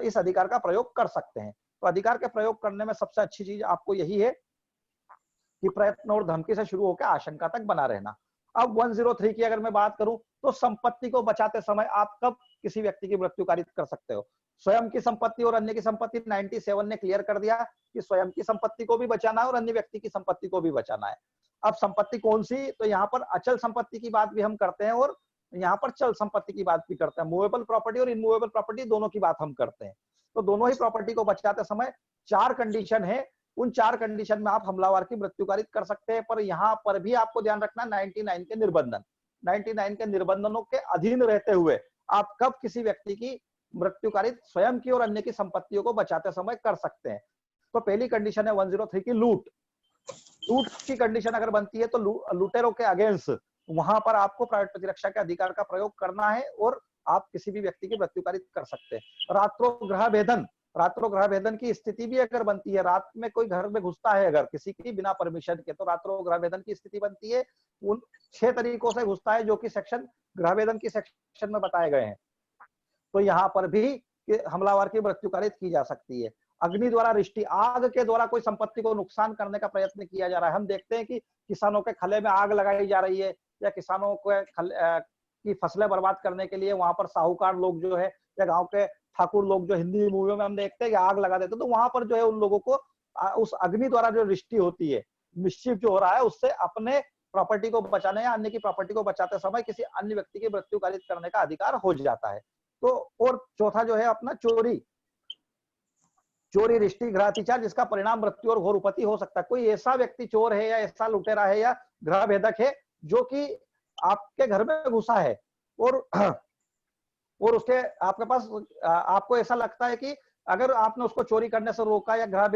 इस अधिकार का प्रयोग कर सकते हैं। तो अधिकार के प्रयोग करने में सबसे अच्छी चीज आपको यही है कि प्रयत्न और धमकी से शुरू होकर आशंका तक बना रहना। अब 103 की अगर मैं बात करूं तो संपत्ति को बचाते समय आप कब किसी व्यक्ति की मृत्यु कारित कर सकते हो। स्वयं की संपत्ति और अन्य की संपत्ति 97 ने क्लियर कर दिया कि स्वयं की संपत्ति को भी बचाना है और अन्य व्यक्ति की संपत्ति को भी बचाना है। अब संपत्ति कौन सी, तो यहाँ पर अचल संपत्ति की बात भी हम करते हैं और यहाँ पर चल संपत्ति की बात भी करते हैं। मूवेबल प्रॉपर्टी और इनमूवेबल प्रॉपर्टी दोनों की बात हम करते हैं। तो दोनों ही प्रॉपर्टी को बचाते समय 4 कंडीशन है, उन 4 कंडीशन में आप हमलावर की मृत्यु कारित कर सकते हैं। पर यहाँ पर भी आपको ध्यान रखना 99 के निर्बंधन, 99 के निर्बंधनों के अधीन रहते हुए आप कब किसी व्यक्ति की मृत्यु कारित स्वयं की और अन्य की संपत्तियों को बचाते समय कर सकते हैं। तो पहली कंडीशन है 103 की लूट। लूट की कंडीशन अगर बनती है तो लुटेरों के अगेंस्ट वहां पर आपको प्राइवेट प्रतिरक्षा के अधिकार का प्रयोग करना है और आप किसी भी व्यक्ति की मृत्यु कारित कर सकते हैं। रात्रों गृह भेदन, रात्रो गृह भेदन की स्थिति भी अगर बनती है, रात में कोई घर में घुसता है अगर किसी की बिना परमिशन के, तो रात्रो गृह भेदन की स्थिति बनती है। उन 6 तरीकों से घुसता है जो कि सेक्शन गृह भेदन की सेक्शन में बताए गए हैं। तो यहाँ पर भी हमलावर की मृत्यु कारित की जा सकती है। अग्नि द्वारा रिष्टि, आग के द्वारा कोई संपत्ति को नुकसान करने का प्रयत्न किया जा रहा है। हम देखते हैं कि किसानों के खले में आग लगाई जा रही है, या किसानों की फसलें बर्बाद करने के लिए वहां पर साहूकार लोग जो है या गांव के ठाकुर लोग जो हिंदी मूवियों में हम देखते हैं कि आग लगा देते, तो वहां पर जो है उन लोगों को उस अग्नि द्वारा जो रिष्टि होती है, मिस्चिफ जो हो रहा है, उससे अपने प्रॉपर्टी को बचाने या अन्य की प्रॉपर्टी को बचाते समय किसी अन्य व्यक्ति की मृत्यु कारित करने का अधिकार हो जाता है। तो और चौथा जो है अपना चोरी, चोरी रिष्टि गृहातिचार जिसका परिणाम मृत्यु और घोर उपति हो सकता है। कोई ऐसा व्यक्ति चोर है या ऐसा लुटेरा है या गृह भेदक है जो कि आपके घर में घुसा है और उसके आपके पास आपको ऐसा लगता है कि अगर आपने उसको चोरी करने से रोका या गृह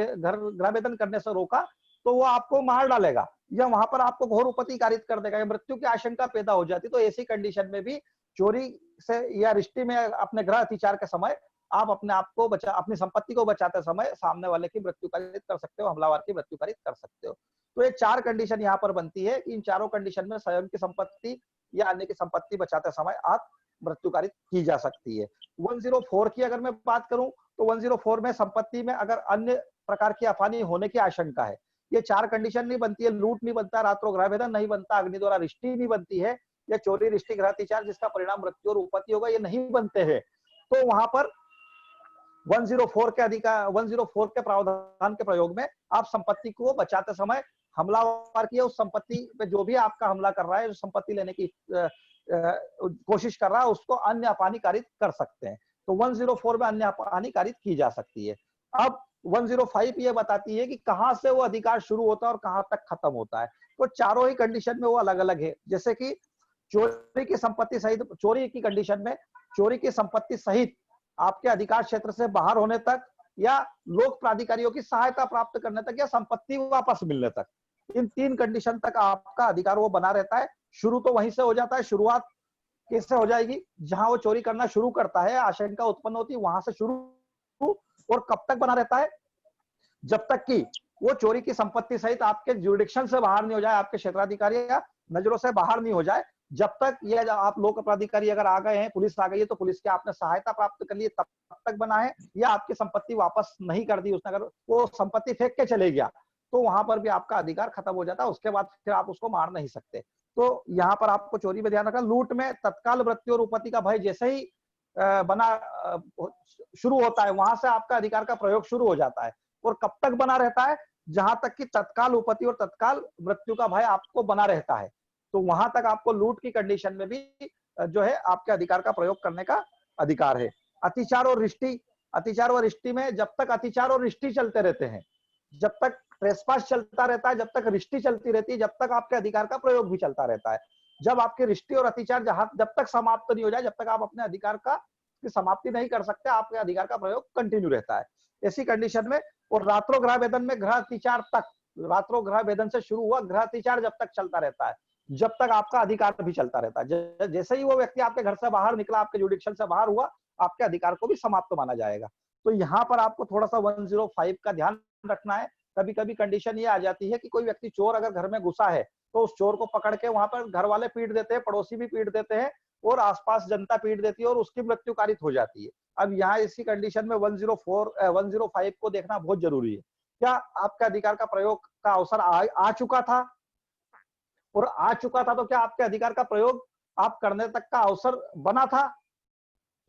भेदन करने से रोका तो वो आपको मार डालेगा या वहां पर आपको घोर उपति कारित कर देगा या मृत्यु की आशंका पैदा हो जाती। तो ऐसी कंडीशन में भी चोरी से या रिष्टि में अपने गृह अतिचार के समय आप अपने आप को अपनी संपत्ति को बचाते समय सामने वाले की मृत्यु कारित कर सकते हो, हमलावर की मृत्यु कारित कर सकते हो। तो ये 4 कंडीशन यहाँ पर बनती है कि इन चारों कंडीशन में स्वयं की संपत्ति या अन्य की संपत्ति बचाते समय आप मृत्यु कारित की जा सकती है। 104 की अगर मैं बात करूं तो 104 में संपत्ति में अगर अन्य प्रकार की हानि होने की आशंका है, ये 4 कंडीशन नहीं बनती है। लूट नहीं बनता, रात्रो गृह भेदन नहीं बनता, अग्नि द्वारा रिष्टि नहीं बनती है, या चोरी रिष्टि गृह अतिचार जिसका परिणाम मृत्यु और उपति होगा, ये नहीं बनते हैं। तो वहां पर 104 के प्रावधान के प्रयोग में आप संपत्ति को बचाते समय हमलावर की उस संपत्ति पे जो भी आपका हमला कर रहा है, जो संपत्ति लेने की कोशिश कर रहा है, उसको अन्य हानि कारित कर सकते हैं। तो 104 में अन्य हानि कारित की जा सकती है। अब 105 ये बताती है कि कहां से वो अधिकार शुरू होता है और कहां तक खत्म होता है। तो चारों ही कंडीशन में वो अलग अलग है। जैसे कि चोरी की संपत्ति सहित, चोरी की कंडीशन में चोरी की संपत्ति सहित आपके अधिकार क्षेत्र से बाहर होने तक या लोक प्राधिकारियों की सहायता प्राप्त करने तक या संपत्ति वापस मिलने तक, इन 3 कंडीशन तक आपका अधिकार वो बना रहता है। शुरू तो वहीं से हो जाता है। शुरुआत कैसे हो जाएगी? जहां वो चोरी करना शुरू करता है, आशंका उत्पन्न होती है, वहां से शुरू। और कब तक बना रहता है? जब तक कि वो चोरी की संपत्ति सहित आपके जुरिडिक्शन से बाहर नहीं हो जाए, आपके क्षेत्राधिकारी या नजरों से बाहर नहीं हो जाए। जब तक ये आप लोक प्राधिकारी अगर आ गए हैं, पुलिस आ गई है, तो पुलिस की आपने सहायता प्राप्त कर ली, तब तक बना है। या आपकी संपत्ति वापस नहीं कर दी उसने, अगर वो संपत्ति फेंक के चले गया, तो वहां पर भी आपका अधिकार खत्म हो जाता है। उसके बाद फिर आप उसको मार नहीं सकते। तो यहाँ पर आपको चोरी में ध्यान रखना। लूट में तत्काल मृत्यु और उपति का भय जैसे ही शुरू होता है, वहां से आपका अधिकार का प्रयोग शुरू हो जाता है। और कब तक बना रहता है? जहां तक कि तत्काल उपति और तत्काल मृत्यु का भय आपको बना रहता है, तो वहां तक आपको लूट की कंडीशन में भी जो है आपके अधिकार का प्रयोग करने का अधिकार है। अतिचार और रिष्टि, अतिचार और रिष्टि में जब तक अतिचार और रिष्टि चलते रहते हैं, जब तक ट्रेसपास चलता रहता है, जब तक रिष्टि चलती रहती है, जब तक आपके अधिकार का प्रयोग भी चलता रहता है। जब आपकी रिष्टि और अतिचार जब तक समाप्त नहीं हो जाए, जब तक आप अपने अधिकार का समाप्ति नहीं कर सकते, आपके अधिकार का प्रयोग कंटिन्यू रहता है। ऐसी कंडीशन में और रात्रो गृह भेदन में गृह अतिचार तक, रात्रो गृह भेदन से शुरू हुआ गृह अतिचार जब तक चलता रहता है, जब तक आपका अधिकार भी चलता रहता है। जैसे ही वो व्यक्ति आपके घर से बाहर निकला, आपके जुडिक्शन से बाहर हुआ, आपके अधिकार को भी समाप्त माना जाएगा। तो यहाँ पर आपको थोड़ा सा 105 का ध्यान रखना है। कभी कभी कंडीशन ये आ जाती है कि कोई व्यक्ति चोर अगर घर में घुसा है, तो उस चोर को पकड़ के वहां पर घर वाले पीट देते हैं, पड़ोसी भी पीट देते हैं और आसपास जनता पीट देती है और उसकी मृत्यु कारित हो जाती है। अब यहाँ इसी कंडीशन में 105 को देखना बहुत जरूरी है। क्या आपके अधिकार का प्रयोग का अवसर आ चुका था? और आ चुका था तो क्या आपके अधिकार का प्रयोग आप करने तक का अवसर बना था,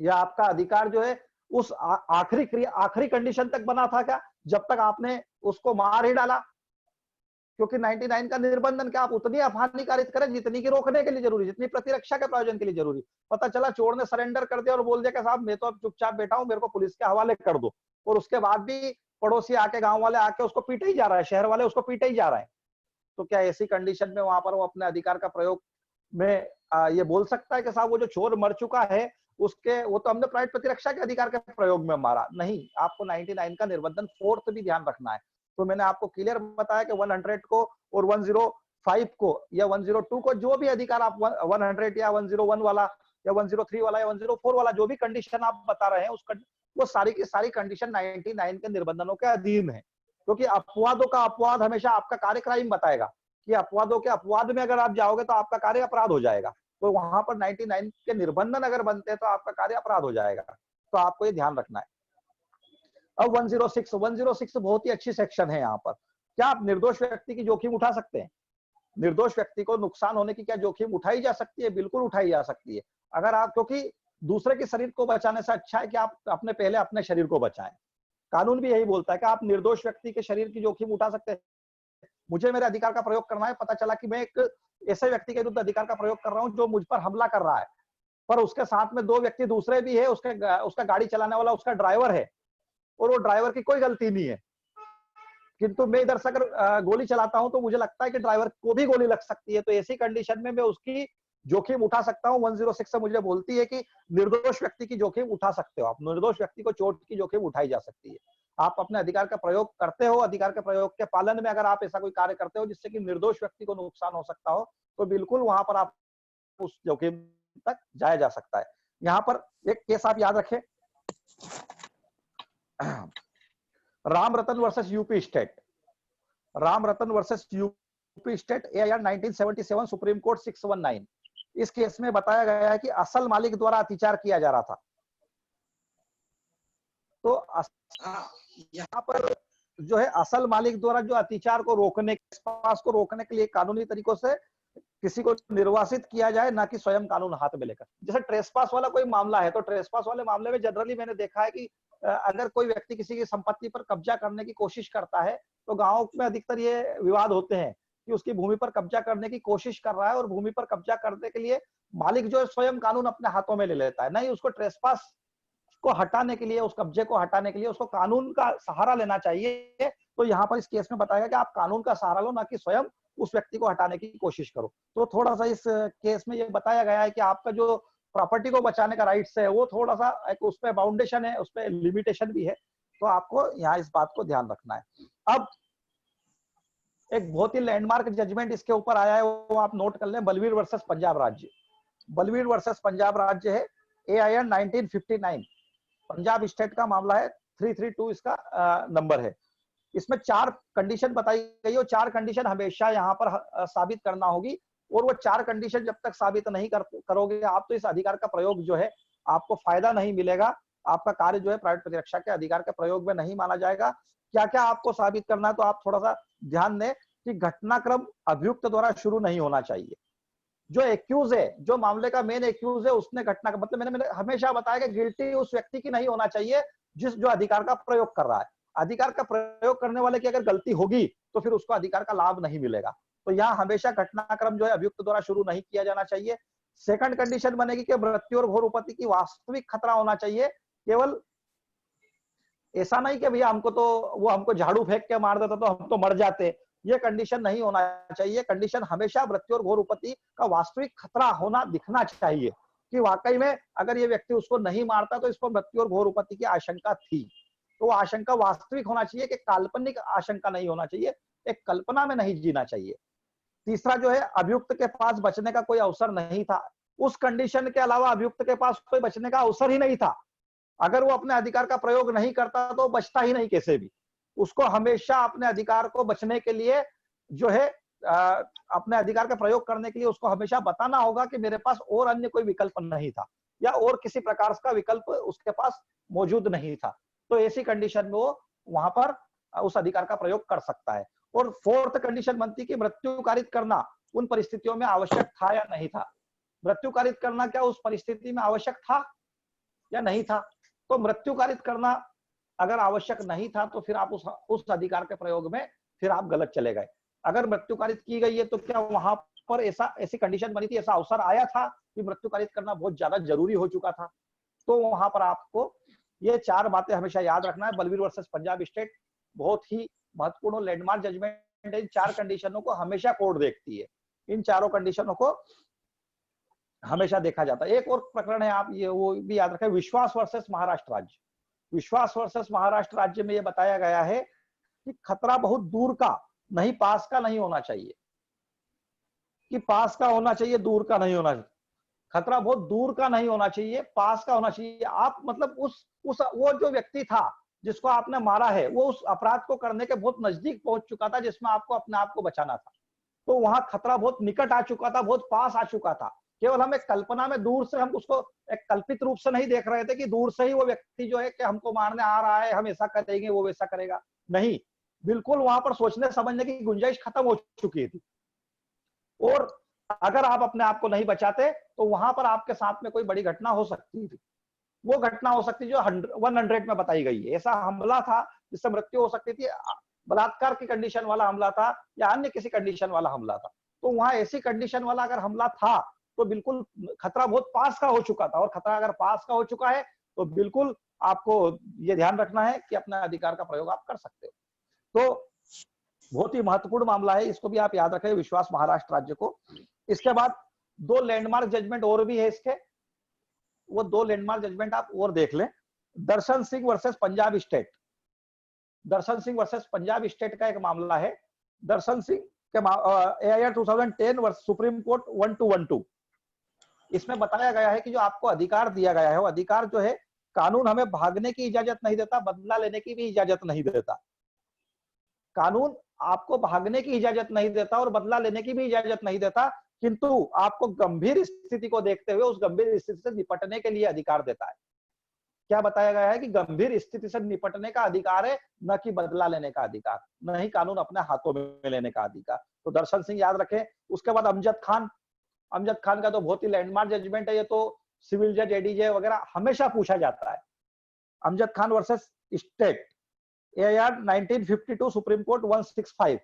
या आपका अधिकार जो है उस आखिरी कंडीशन तक बना था क्या, जब तक आपने उसको मार ही डाला? क्योंकि 99 का निर्बंधन क्या आप उतनी हानि कारित करें जितनी की रोकने के लिए जरूरी, जितनी प्रतिरक्षा के प्रयोजन के लिए जरूरी। पता चला चोर ने सरेंडर कर दिया और बोल दिया कि साहब मैं तो अब चुपचाप बैठा हूं, मेरे को पुलिस के हवाले कर दो, और उसके बाद भी पड़ोसी आके, गांव वाले आके उसको पीटे ही जा रहा है, शहर वाले उसको पीटे ही जा रहे हैं। तो क्या ऐसी कंडीशन में वहां पर वो अपने अधिकार का प्रयोग में ये बोल सकता है कि साहब वो जो चोर मर चुका है उसके, वो तो हमने प्राइवेट प्रतिरक्षा के अधिकार के प्रयोग में मारा? नहीं, आपको 99 का निर्बंधन 4th भी ध्यान रखना है। तो मैंने आपको क्लियर बताया कि 100 को और 105 को या 102 को, जो भी अधिकार आप 100 या 101 वाला या 103 वाला या 104 वाला जो भी कंडीशन आप बता रहे हैं, वो सारी की सारी कंडीशन 99 के निबंधनों के अधीन है। क्योंकि अपवादों का अपवाद हमेशा आपका कार्य क्राइम बताएगा कि अपवादों के अपवाद में अगर आप जाओगे तो आपका कार्य अपराध हो जाएगा। तो वहां पर 99 के निबंधन अगर बनते हैं तो आपका कार्य अपराध हो जाएगा। तो आपको ये ध्यान रखना है। अब 106 बहुत ही अच्छी सेक्शन है। यहाँ पर क्या आप निर्दोष व्यक्ति की जोखिम उठा सकते हैं? निर्दोष व्यक्ति को नुकसान होने की क्या जोखिम उठाई जा सकती है? बिल्कुल उठाई जा सकती है। अगर आप, क्योंकि दूसरे के शरीर को बचाने से अच्छा है कि आप अपने पहले अपने शरीर को बचाएं। कानून भी यही बोलता है कि आप निर्दोष व्यक्ति के शरीर की जोखिम उठा सकते हैं। मुझे मेरे अधिकार का प्रयोग करना है, पता चला कि मैं एक ऐसे व्यक्ति के विरुद्ध अधिकार का प्रयोग कर रहा हूं जो मुझ पर हमला कर रहा है, पर उसके साथ में 2 व्यक्ति दूसरे भी है, उसका गाड़ी चलाने वाला उसका ड्राइवर है और वो ड्राइवर की कोई गलती नहीं है, किंतु मैं इधर से अगर गोली चलाता हूं तो मुझे लगता है कि ड्राइवर को भी गोली लग सकती है। तो ऐसी कंडीशन में मैं उसकी जोखिम उठा सकता हूं। 106 से मुझे बोलती है कि निर्दोष व्यक्ति की जोखिम उठा सकते हो आप। निर्दोष व्यक्ति को चोट की जोखिम उठाई जा सकती है। आप अपने अधिकार का प्रयोग करते हो, अधिकार के प्रयोग के पालन में अगर आप ऐसा कोई कार्य करते हो जिससे कि निर्दोष व्यक्ति को नुकसान हो सकता हो, तो बिल्कुल वहां पर आप उस जोखिम तक जाया जा सकता है। यहाँ पर एक केस आप याद रखें, Ram Ratan versus UP state. Ram Ratan versus UP state, AIR 1977, Supreme Court 619। इस केस में बताया गया है कि असल मालिक द्वारा अत्याचार किया जा रहा था। तो यहाँ पर जो है असल मालिक द्वारा जो अत्याचार को रोकने, ट्रेसपास को रोकने के लिए कानूनी तरीकों से किसी को निर्वासित किया जाए, ना कि स्वयं कानून हाथ में लेकर। जैसे ट्रेसपास वाला कोई मामला है तो ट्रेसपास वाले मामले में जनरली मैंने देखा है कि अगर कोई व्यक्ति किसी की संपत्ति पर कब्जा करने की कोशिश करता है तो गांव में अधिकतर ये विवाद होते हैं कि उसकी भूमि पर कब्जा करने की कोशिश कर रहा है और भूमि पर कब्जा करने के लिए मालिक जो है स्वयं कानून अपने हाथों में ले लेता है। नहीं, उसको ट्रेसपास को हटाने के लिए, उस कब्जे को हटाने के लिए उसको कानून का सहारा लेना चाहिए। तो यहाँ पर इस केस में बताया गया कि आप कानून का सहारा लो, ना कि स्वयं उस व्यक्ति को हटाने की कोशिश करो। तो थोड़ा सा इस केस में ये बताया गया है कि आपका जो प्रॉपर्टी को बचाने का राइट्स है वो थोड़ा सा एक उस पर बाउंडेशन है, उस पर लिमिटेशन भी है। तो आपको यहाँ इस बात को ध्यान रखना है। अब एक बहुत ही लैंडमार्क जजमेंट इसके ऊपर आया है, वो आप नोट कर लें। बलवीर वर्सेस पंजाब राज्य। बलवीर वर्सेस पंजाब राज्य है, AIR 1959, पंजाब स्टेट का मामला है। 332 इसका नंबर है। इसमें 4 कंडीशन बताई गई है और 4 कंडीशन हमेशा यहाँ पर साबित करना होगी। और वो 4 कंडीशन जब तक साबित नहीं करोगे आप, तो इस अधिकार का प्रयोग जो है आपको फायदा नहीं मिलेगा। आपका कार्य जो है प्राइवेट प्रतिरक्षा के अधिकार के प्रयोग में नहीं माना जाएगा। क्या क्या आपको साबित करना है, तो आप थोड़ा सा ध्यान दें कि घटनाक्रम अभियुक्त द्वारा शुरू नहीं होना चाहिए। जो एक्यूज है, जो मामले का मेन एक्यूज है, उसने घटना का मतलब मैंने हमेशा बताया कि गिल्टी उस व्यक्ति की नहीं होना चाहिए जो अधिकार का प्रयोग कर रहा है। अधिकार का प्रयोग करने वाले की अगर गलती होगी तो फिर उसको अधिकार का लाभ नहीं मिलेगा। तो यहाँ हमेशा घटनाक्रम जो है अभियुक्त द्वारा शुरू नहीं किया जाना चाहिए। सेकंड कंडीशन बनेगी कि मृत्यु और घोर उपत्ति की वास्तविक खतरा होना चाहिए। केवल ऐसा नहीं कि भैया हमको तो वो हमको झाड़ू फेंक के मार देता तो हम तो मर जाते, ये कंडीशन नहीं होना चाहिए। कंडीशन हमेशा मृत्यु और घोर उपत्ति का वास्तविक खतरा होना दिखना चाहिए कि वाकई में अगर ये व्यक्ति उसको नहीं मारता तो इसको मृत्यु और घोर उपत्ति की आशंका थी। तो आशंका वास्तविक होना चाहिए कि काल्पनिक आशंका नहीं होना चाहिए, एक कल्पना में नहीं जीना चाहिए। तीसरा जो है, अभियुक्त के पास बचने का कोई अवसर नहीं था। उस कंडीशन के अलावा अभियुक्त के पास कोई बचने का अवसर ही नहीं था। अगर वो अपने अधिकार का प्रयोग नहीं करता तो बचता ही नहीं कैसे भी। उसको हमेशा अपने अधिकार को बचने के लिए जो है अपने अधिकार का प्रयोग करने के लिए उसको हमेशा बताना होगा कि मेरे पास और अन्य कोई विकल्प नहीं था या और किसी प्रकार का विकल्प उसके पास मौजूद नहीं था। तो ऐसी कंडीशन में वो वहां पर उस अधिकार का प्रयोग कर सकता है। और फोर्थ कंडीशन बनती कि मृत्यु कारित करना उन परिस्थितियों में आवश्यक था या नहीं था। मृत्यु कारित करना क्या उस परिस्थिति में आवश्यक था या नहीं था। तो मृत्यु कारित करना अगर आवश्यक नहीं था तो फिर आप उस अधिकार के प्रयोग में फिर आप गलत चले गए। अगर मृत्यु कारित की गई है तो क्या वहां पर ऐसी कंडीशन बनी थी, ऐसा अवसर आया था कि मृत्यु कारित करना बहुत ज्यादा जरूरी हो चुका था। तो वहां पर आपको ये 4 बातें हमेशा याद रखना है। बलवीर वर्सेस पंजाब स्टेट बहुत ही महत्वपूर्ण लैंडमार्क जजमेंट है। इन 4 कंडीशनों को हमेशा कोर्ट देखती है। इन चारों कंडीशनों को हमेशा देखा जाता है। एक और प्रकरण है, आप ये वो भी याद रखें, विश्वास वर्सेस महाराष्ट्र राज्य। विश्वास वर्सेस महाराष्ट्र राज्य में ये बताया गया है कि खतरा बहुत दूर का, नहीं पास का नहीं होना चाहिए, कि पास का होना चाहिए, दूर का नहीं होना चाहिए। खतरा बहुत दूर का नहीं होना चाहिए, पास का होना चाहिए। आप मतलब उस वो जो व्यक्ति था जिसको आपने मारा है, वो उस अपराध को करने के बहुत नजदीक पहुंच चुका था, जिसमें आपको अपने आप को बचाना था। तो वहां खतरा बहुत निकट आ चुका था, बहुत पास आ चुका था। केवल हम एक कल्पना में दूर से हम उसको एक कल्पित रूप से नहीं देख रहे थे कि दूर से ही वो व्यक्ति जो है कि हमको मारने आ रहा है, हम ऐसा करेंगे, वो वैसा करेगा। नहीं, बिल्कुल वहां पर सोचने समझने की गुंजाइश खत्म हो चुकी थी। और अगर आप अपने आप को नहीं बचाते तो वहां पर आपके साथ में कोई बड़ी घटना हो सकती थी। वो घटना हो सकती जो 100 में बताई गई है। ऐसा हमला था जिससे मृत्यु हो सकती थी, बलात्कार की कंडीशन वाला हमला था या अन्य किसी कंडीशन वाला हमला था। तो वहां ऐसी कंडीशन वाला अगर हमला था तो बिल्कुल खतरा बहुत पास का हो चुका था। और खतरा अगर पास का हो चुका है तो बिल्कुल आपको ये ध्यान रखना है कि अपने अधिकार का प्रयोग आप कर सकते हो। तो बहुत ही महत्वपूर्ण मामला है, इसको भी आप याद रखें, विश्वास महाराष्ट्र राज्य को। इसके बाद 2 लैंडमार्क जजमेंट और भी है इसके, वो 2 लैंडमार्क जजमेंट आप और देख लें। दर्शन सिंह वर्सेस पंजाब स्टेट, दर्शन सिंह वर्सेस पंजाब स्टेट का एक मामला है। दर्शन सिंह के AIR 2010 वर्सेस सुप्रीम कोर्ट 1212। इसमें बताया गया है कि जो आपको अधिकार दिया गया है, वो अधिकार जो है, कानून हमें भागने की इजाजत नहीं देता, बदला लेने की भी इजाजत नहीं देता। कानून आपको भागने की इजाजत नहीं देता और बदला लेने की भी इजाजत नहीं देता, किंतु आपको गंभीर स्थिति को देखते हुए उस गंभीर स्थिति से निपटने के लिए अधिकार देता है। क्या बताया गया है कि गंभीर स्थिति से निपटने का अधिकार है, न कि बदला लेने का अधिकार, न ही कानून अपने हाथों में लेने का अधिकार। तो दर्शन सिंह याद रखें। उसके बाद अमजद खान, अमजद खान का तो बहुत ही लैंडमार्क जजमेंट है। ये तो सिविल जज, एडीजे वगैरह हमेशा पूछा जाता है। Amjad Khan versus state, AIR 1952 supreme court 165।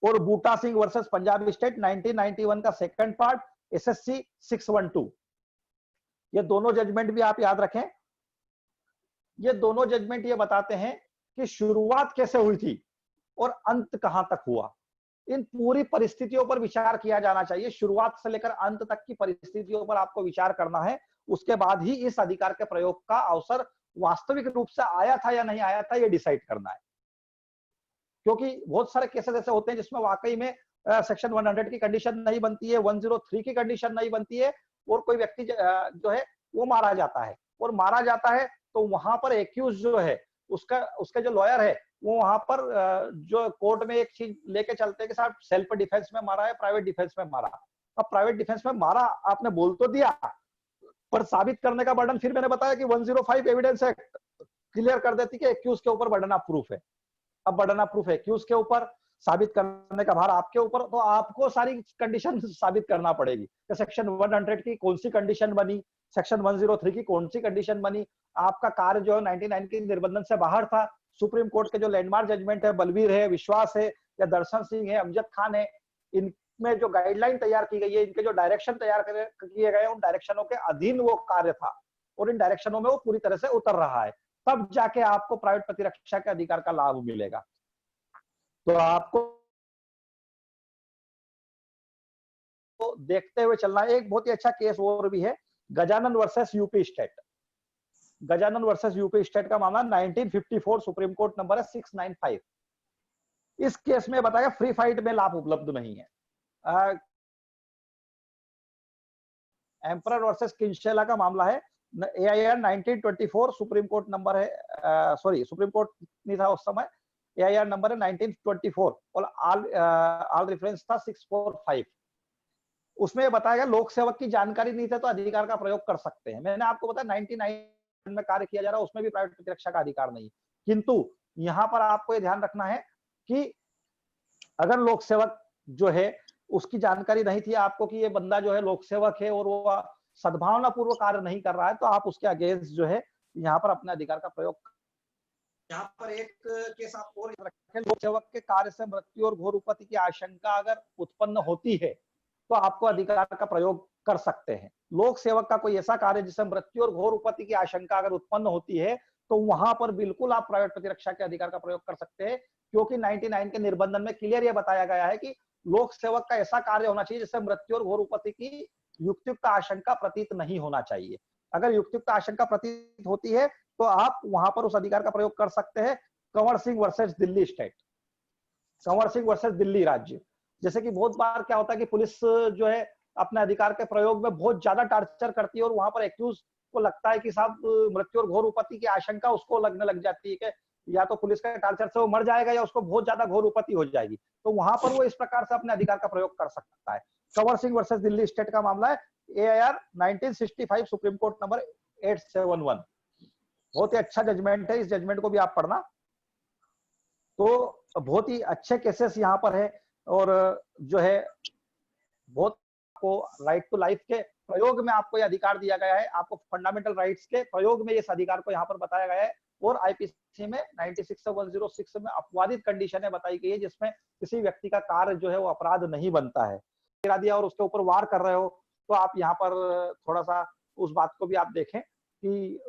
और बूटा सिंह वर्सेस पंजाब स्टेट 1991 का सेकंड पार्ट, SSC 612। ये दोनों जजमेंट भी आप याद रखें। ये दोनों जजमेंट ये बताते हैं कि शुरुआत कैसे हुई थी और अंत कहां तक हुआ। इन पूरी परिस्थितियों पर विचार किया जाना चाहिए। शुरुआत से लेकर अंत तक की परिस्थितियों पर आपको विचार करना है। उसके बाद ही इस अधिकार के प्रयोग का अवसर वास्तविक रूप से आया था या नहीं आया था, ये डिसाइड करना है। क्योंकि बहुत सारे केसेस ऐसे होते हैं जिसमें वाकई में सेक्शन 100 की कंडीशन नहीं बनती है, 103 की कंडीशन नहीं बनती है, और कोई व्यक्ति जो है वो मारा जाता है। और मारा जाता है तो वहां पर एक्यूज जो है, उसका जो लॉयर है, वो वहां पर जो कोर्ट में एक चीज लेके चलते हैं कि साहब सेल्फ डिफेंस में मारा है, प्राइवेट डिफेंस में मारा। अब प्राइवेट डिफेंस में मारा आपने बोल तो दिया, पर साबित करने का बर्डन, फिर मैंने बताया कि 105 एविडेंस एक्ट क्लियर कर देती है कि एक्यूज के ऊपर बर्डन ऑफ प्रूफ है। अब बर्डन ऑफ प्रूफ है एक्यूज के ऊपर, साबित करने का भार आपके ऊपर। तो आपको सारी कंडीशन साबित करना पड़ेगी कि सेक्शन 100 की कौन सी कंडीशन बनी, सेक्शन 103 की कौन सी कंडीशन बनी। आपका कार्य जो है 99 के निर्बंधन से बाहर था। सुप्रीम कोर्ट के जो लैंडमार्क जजमेंट है, बलवीर है, विश्वास है, या दर्शन सिंह है, अमजद खान है, इनमें जो गाइडलाइन तैयार की गई है, इनके जो डायरेक्शन तैयार किए गए, उन डायरेक्शनों के अधीन वो कार्य था और इन डायरेक्शनों में वो पूरी तरह से उतर रहा है। तब जाके आपको प्राइवेट प्रतिरक्षा के अधिकार का लाभ मिलेगा। तो आपको तो देखते हुए चलना। एक बहुत ही अच्छा केस और भी है, Gajanan versus UP state. Gajanan versus UP state का मामला 1954 सुप्रीम कोर्ट नंबर है 695। इस केस में बताया फ्री फाइट में लाभ उपलब्ध नहीं है। एम्परर वर्सेस किंशेला का मामला है, AIR 1924 सुप्रीम कोर्ट नंबर है, सॉरी सुप्रीम कोर्ट नहीं था उस समय, AIR नंबर है 1924 और ऑल रेफरेंस था 645। उसमें बताया गया लोक सेवक की जानकारी नहीं थे तो अधिकार का प्रयोग कर सकते हैं। मैंने आपको बताया 99 में कार्य किया जा रहा है, उसमें भी प्राइवेट प्रतिरक्षा का अधिकार नहीं। किंतु यहां पर आपको ये ध्यान रखना है कि अगर लोक सेवक जो है उसकी जानकारी नहीं थी आपको कि ये बंदा जो है लोक सेवक है और वो सद्भावना पूर्वक कार्य नहीं कर रहा है, तो आप उसके अगेंस्ट जो है यहाँ पर अपने अधिकार का प्रयोग। यहाँ पर एक केस आप और रखें, लोक सेवक के कार्य से मृत्यु और घोर उपत्ति की आशंका अगर उत्पन्न होती है तो आपको अधिकार का प्रयोग कर सकते हैं। लोक सेवक का कोई ऐसा कार्य जिससे मृत्यु और घोर उपत्ति की आशंका अगर उत्पन्न होती है तो वहां पर बिल्कुल आप प्राइवेट प्रतिरक्षा के अधिकार का प्रयोग कर सकते हैं, क्योंकि 99 के निर्बंधन में क्लियर यह बताया गया है कि लोक सेवक का ऐसा कार्य होना चाहिए जिससे मृत्यु और घोर उपत्ति की युक्तियुक्त आशंका प्रतीत नहीं होना चाहिए। अगर युक्तियुक्त आशंका प्रतीत होती है तो आप वहां पर उस अधिकार का प्रयोग कर सकते हैं। Kanwar Singh versus Delhi state, Kanwar Singh versus Delhi राज्य। जैसे कि बहुत बार क्या होता है कि पुलिस जो है अपने अधिकार के प्रयोग में बहुत ज्यादा टार्चर करती है, और वहां पर एक्यूज को लगता है कि साहब मृत्यु और घोर उपत्ति की आशंका उसको लगने लग जाती है कि या तो पुलिस के टार्चर से वो मर जाएगा या उसको बहुत ज्यादा घोर उपत्ति हो जाएगी, तो वहां पर वो इस प्रकार से अपने अधिकार का प्रयोग कर सकता है। कंवर सिंह वर्सेस दिल्ली स्टेट का मामला है, AIR 1965, सुप्रीम कोर्ट नंबर 871। बहुत ही अच्छा जजमेंट है, इस जजमेंट को भी आप पढ़ना। तो बहुत ही अच्छे केसेस यहाँ पर है, और जो है बहुत को राइट टू लाइफ के प्रयोग में आपको यह अधिकार दिया गया है, आपको फंडामेंटल राइट्स के प्रयोग में इस अधिकार को यहाँ पर बताया गया है। और आईपीसी में 96/106 में अपवादित कंडीशनें बताई गई है, जिसमें किसी व्यक्ति का कार्य जो है वो अपराध नहीं बनता है। गिरा दिया और उसके ऊपर वार कर रहे हो, तो आप यहाँ पर थोड़ा सा उस बात को भी आप देखें कि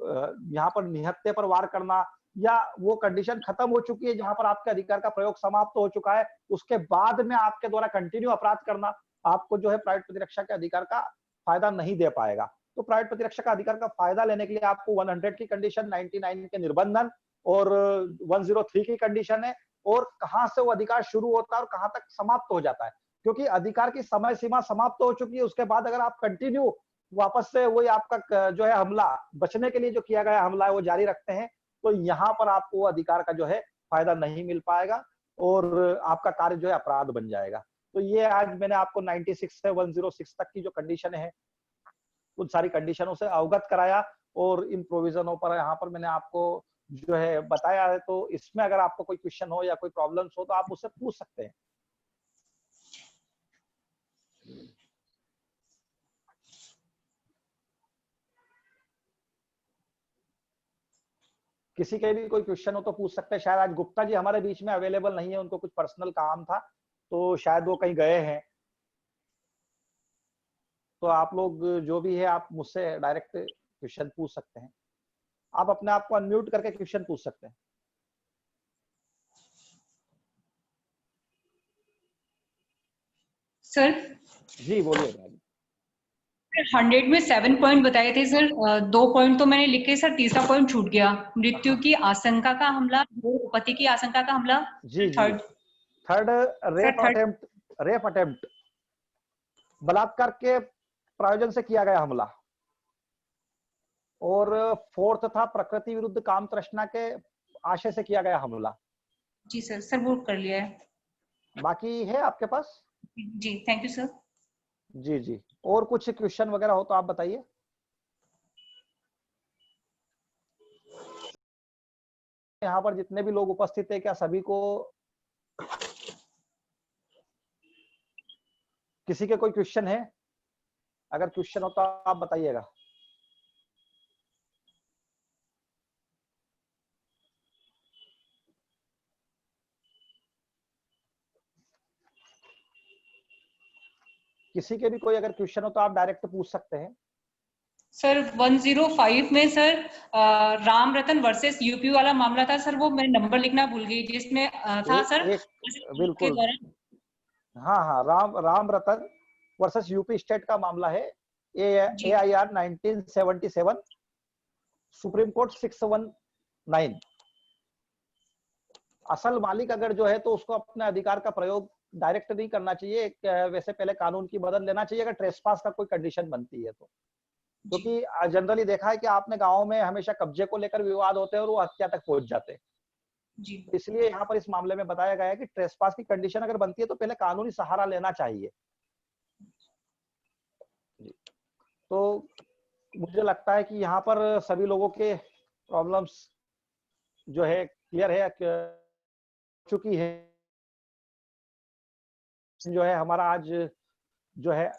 यहाँ पर निहत्थे पर वार करना, या वो कंडीशन खत्म हो चुकी है जहां पर आपके अधिकार का प्रयोग समाप्त हो चुका है, उसके बाद में आपके द्वारा कंटिन्यू अपराध करना आपको जो है प्राइवेट प्रतिरक्षा के अधिकार का फायदा नहीं दे पाएगा। तो प्राइवेट प्रतिरक्षा का अधिकार का फायदा लेने के लिए आपको 100 की कंडीशन, 99 के निर्बंधन और 103 की कंडीशन है, और कहां से वो अधिकार शुरू होता है और कहां तक समाप्त हो जाता है, क्योंकि अधिकार की समय सीमा समाप्त हो चुकी है। उसके बाद अगर आप कंटिन्यू वापस से वही आपका जो है हमला, बचने के लिए जो किया गया हमला है वो जारी रखते हैं, तो यहाँ पर आपको अधिकार का जो है फायदा नहीं मिल पाएगा और आपका कार्य जो है अपराध बन जाएगा। तो ये आज मैंने आपको 96 से 106 तक की जो कंडीशन है उन सारी कंडीशनों से अवगत कराया, और इन प्रोविजनों पर यहाँ पर मैंने आपको जो है बताया है। तो इसमें अगर आपको कोई क्वेश्चन हो या कोई प्रॉब्लम्स हो तो आप मुझसे पूछ सकते हैं। किसी के भी कोई क्वेश्चन हो तो पूछ सकते हैं। शायद आज गुप्ता जी हमारे बीच में अवेलेबल नहीं है, उनको कुछ पर्सनल काम था तो शायद वो कहीं गए हैं। तो आप लोग जो भी है आप मुझसे डायरेक्ट क्वेश्चन पूछ सकते हैं। आप अपने आप को अनम्यूट करके क्वेश्चन पूछ सकते हैं।
सर
जी बोलिए।
100 में 7 पॉइंट बताए थे सर, 2 पॉइंट तो मैंने लिखे सर, तीसरा पॉइंट छूट गया। मृत्यु की आशंका का हमला, उपपत्ति की आशंका का हमला।
जी जी। थर्ड रेप अटेम्प्ट, बलात्कार के प्रायोजन से किया गया हमला। और फोर्थ था प्रकृति विरुद्ध काम तृष्णा के आशय से किया गया हमला।
जी सर वो कर लिया है।
बाकी है आपके पास?
जी थैंक यू सर।
जी जी, और कुछ क्वेश्चन वगैरह हो तो आप बताइए। यहाँ पर जितने भी लोग उपस्थित है, क्या सभी को किसी के कोई क्वेश्चन है? अगर क्वेश्चन हो तो आप बताइएगा। किसी के भी कोई अगर क्वेश्चन हो तो आप डायरेक्ट पूछ सकते हैं।
सर 105 में sir Ram Ratan versus UP वाला मामला था सर, वो मैं नंबर लिखना भूल गई, जिसमें था सर
बिल्कुल। हाँ हाँ, Ram Ratan versus UP state का मामला है, AIR 1977, सुप्रीम कोर्ट 619। असल मालिक अगर जो है तो उसको अपने अधिकार का प्रयोग डायरेक्ट नहीं करना चाहिए, वैसे पहले कानून की मदद लेना चाहिए अगर ट्रेसपास का कोई कंडीशन बनती है तो। क्योंकि जनरली देखा है कि आपने गांव में हमेशा कब्जे को लेकर विवाद होते हैं और वो हत्या तक पहुंच जाते हैं। इसलिए यहाँ पर इस मामले में बताया गया है कि ट्रेसपास की कंडीशन अगर बनती है तो पहले कानूनी सहारा लेना चाहिए। तो मुझे लगता है कि यहाँ पर सभी लोगों के प्रॉब्लम्स जो है क्लियर है चुकी है। जो है हमारा आज जो है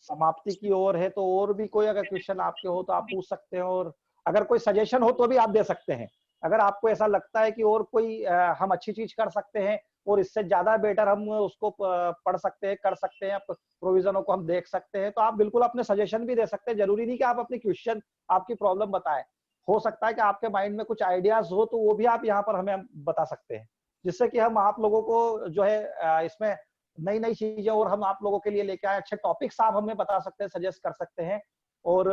समाप्ति की ओर है, तो और भी कोई अगर क्वेश्चन आपके हो तो आप पूछ सकते हैं, और अगर कोई सजेशन हो तो भी आप दे सकते हैं। अगर आपको ऐसा लगता है कि और कोई हम अच्छी चीज कर सकते हैं और इससे ज्यादा बेटर हम उसको पढ़ सकते हैं, कर सकते हैं, प्रोविजनों को हम देख सकते हैं, तो आप बिल्कुल अपने सजेशन भी दे सकते हैं। जरूरी नहीं कि आप अपनी क्वेश्चन, आपकी प्रॉब्लम बताएं। हो सकता है कि आपके माइंड में कुछ आइडियाज हो तो वो भी आप यहाँ पर हमें बता सकते हैं, जिससे कि हम आप लोगों को जो है इसमें नई नई चीजें और हम आप लोगों के लिए लेके आए, अच्छे टॉपिक्स आप हमें बता सकते हैं, सजेस्ट कर सकते हैं। और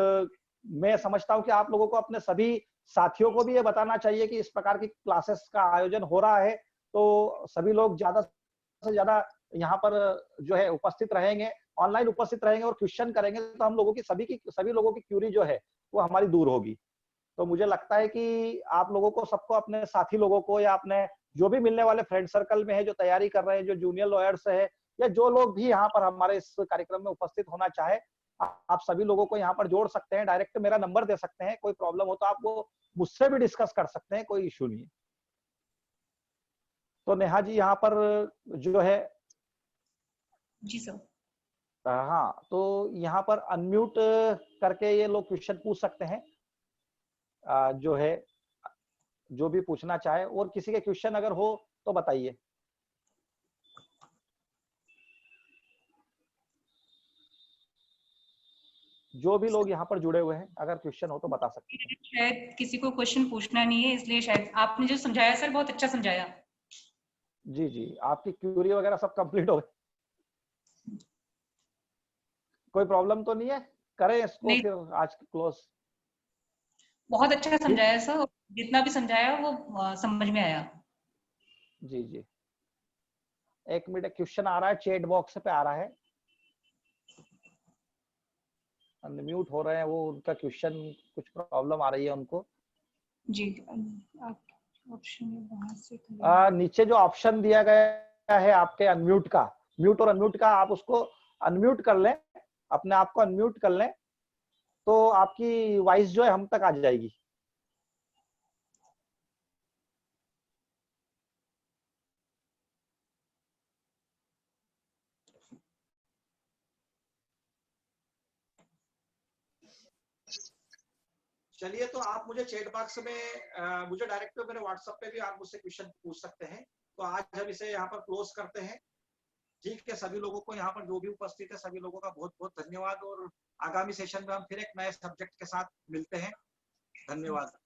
मैं समझता हूं कि आप लोगों को अपने सभी साथियों को भी ये बताना चाहिए कि इस प्रकार की क्लासेस का आयोजन हो रहा है, तो सभी लोग ज्यादा से ज्यादा यहाँ पर जो है उपस्थित रहेंगे, ऑनलाइन उपस्थित रहेंगे और क्वेश्चन करेंगे, तो हम लोगों की सभी लोगों की क्यूरी जो है वो हमारी दूर होगी। तो मुझे लगता है कि आप लोगों को, सबको, अपने साथी लोगों को या अपने जो भी मिलने वाले फ्रेंड सर्कल में है, जो तैयारी कर रहे हैं, जो जूनियर लॉयर्स है, या जो लोग भी यहाँ पर हमारे इस कार्यक्रम में उपस्थित होना चाहे, आप सभी लोगों को यहाँ पर जोड़ सकते हैं। डायरेक्ट मेरा नंबर दे सकते हैं, कोई प्रॉब्लम हो तो आप वो मुझसे भी डिस्कस कर सकते हैं, कोई इश्यू नहीं है। तो नेहा जी यहाँ पर जो है,
जी सर।
हाँ, तो यहाँ पर अनम्यूट करके ये लोग क्वेश्चन पूछ सकते हैं, जो है जो भी पूछना चाहे। और किसी के क्वेश्चन अगर हो तो बताइए। जो भी लोग यहाँ पर जुड़े हुए हैं, अगर क्वेश्चन हो तो बता सकते हैं।
शायद किसी को क्वेश्चन पूछना नहीं है, इसलिए शायद आपने जो समझाया सर बहुत अच्छा समझाया।
जी जी, आपकी क्यूरी वगैरह सब कंप्लीट हो गई? कोई प्रॉब्लम तो नहीं है? करें इसको
नहीं,
फिर आज क्लोज?
बहुत अच्छा
ठीक है,
समझाया सर, जितना भी समझाया वो समझ में आया।
जी जी। एक मिनट, क्वेश्चन आ रहा है, चैट बॉक्स पे आ रहा है, अनम्यूट हो रहे हैं वो, उनका क्वेश्चन, कुछ प्रॉब्लम आ रही है उनको।
जी, ऑप्शन वहां से
नीचे जो ऑप्शन दिया गया है आपके अनम्यूट का, म्यूट और अनम्यूट का, आप उसको अनम्यूट कर लें, अपने आप को अनम्यूट कर लें, तो आपकी वॉइस जो है हम तक आ जाएगी। चलिए, तो आप मुझे चैट बॉक्स में, मुझे डायरेक्ट मेरे व्हाट्सएप पे भी आप मुझसे क्वेश्चन पूछ सकते हैं। तो आज हम इसे यहाँ पर क्लोज करते हैं। ठीक है, सभी लोगों को यहाँ पर जो भी उपस्थित है, सभी लोगों का बहुत बहुत धन्यवाद, और आगामी सेशन में हम फिर एक नए सब्जेक्ट के साथ मिलते हैं। धन्यवाद।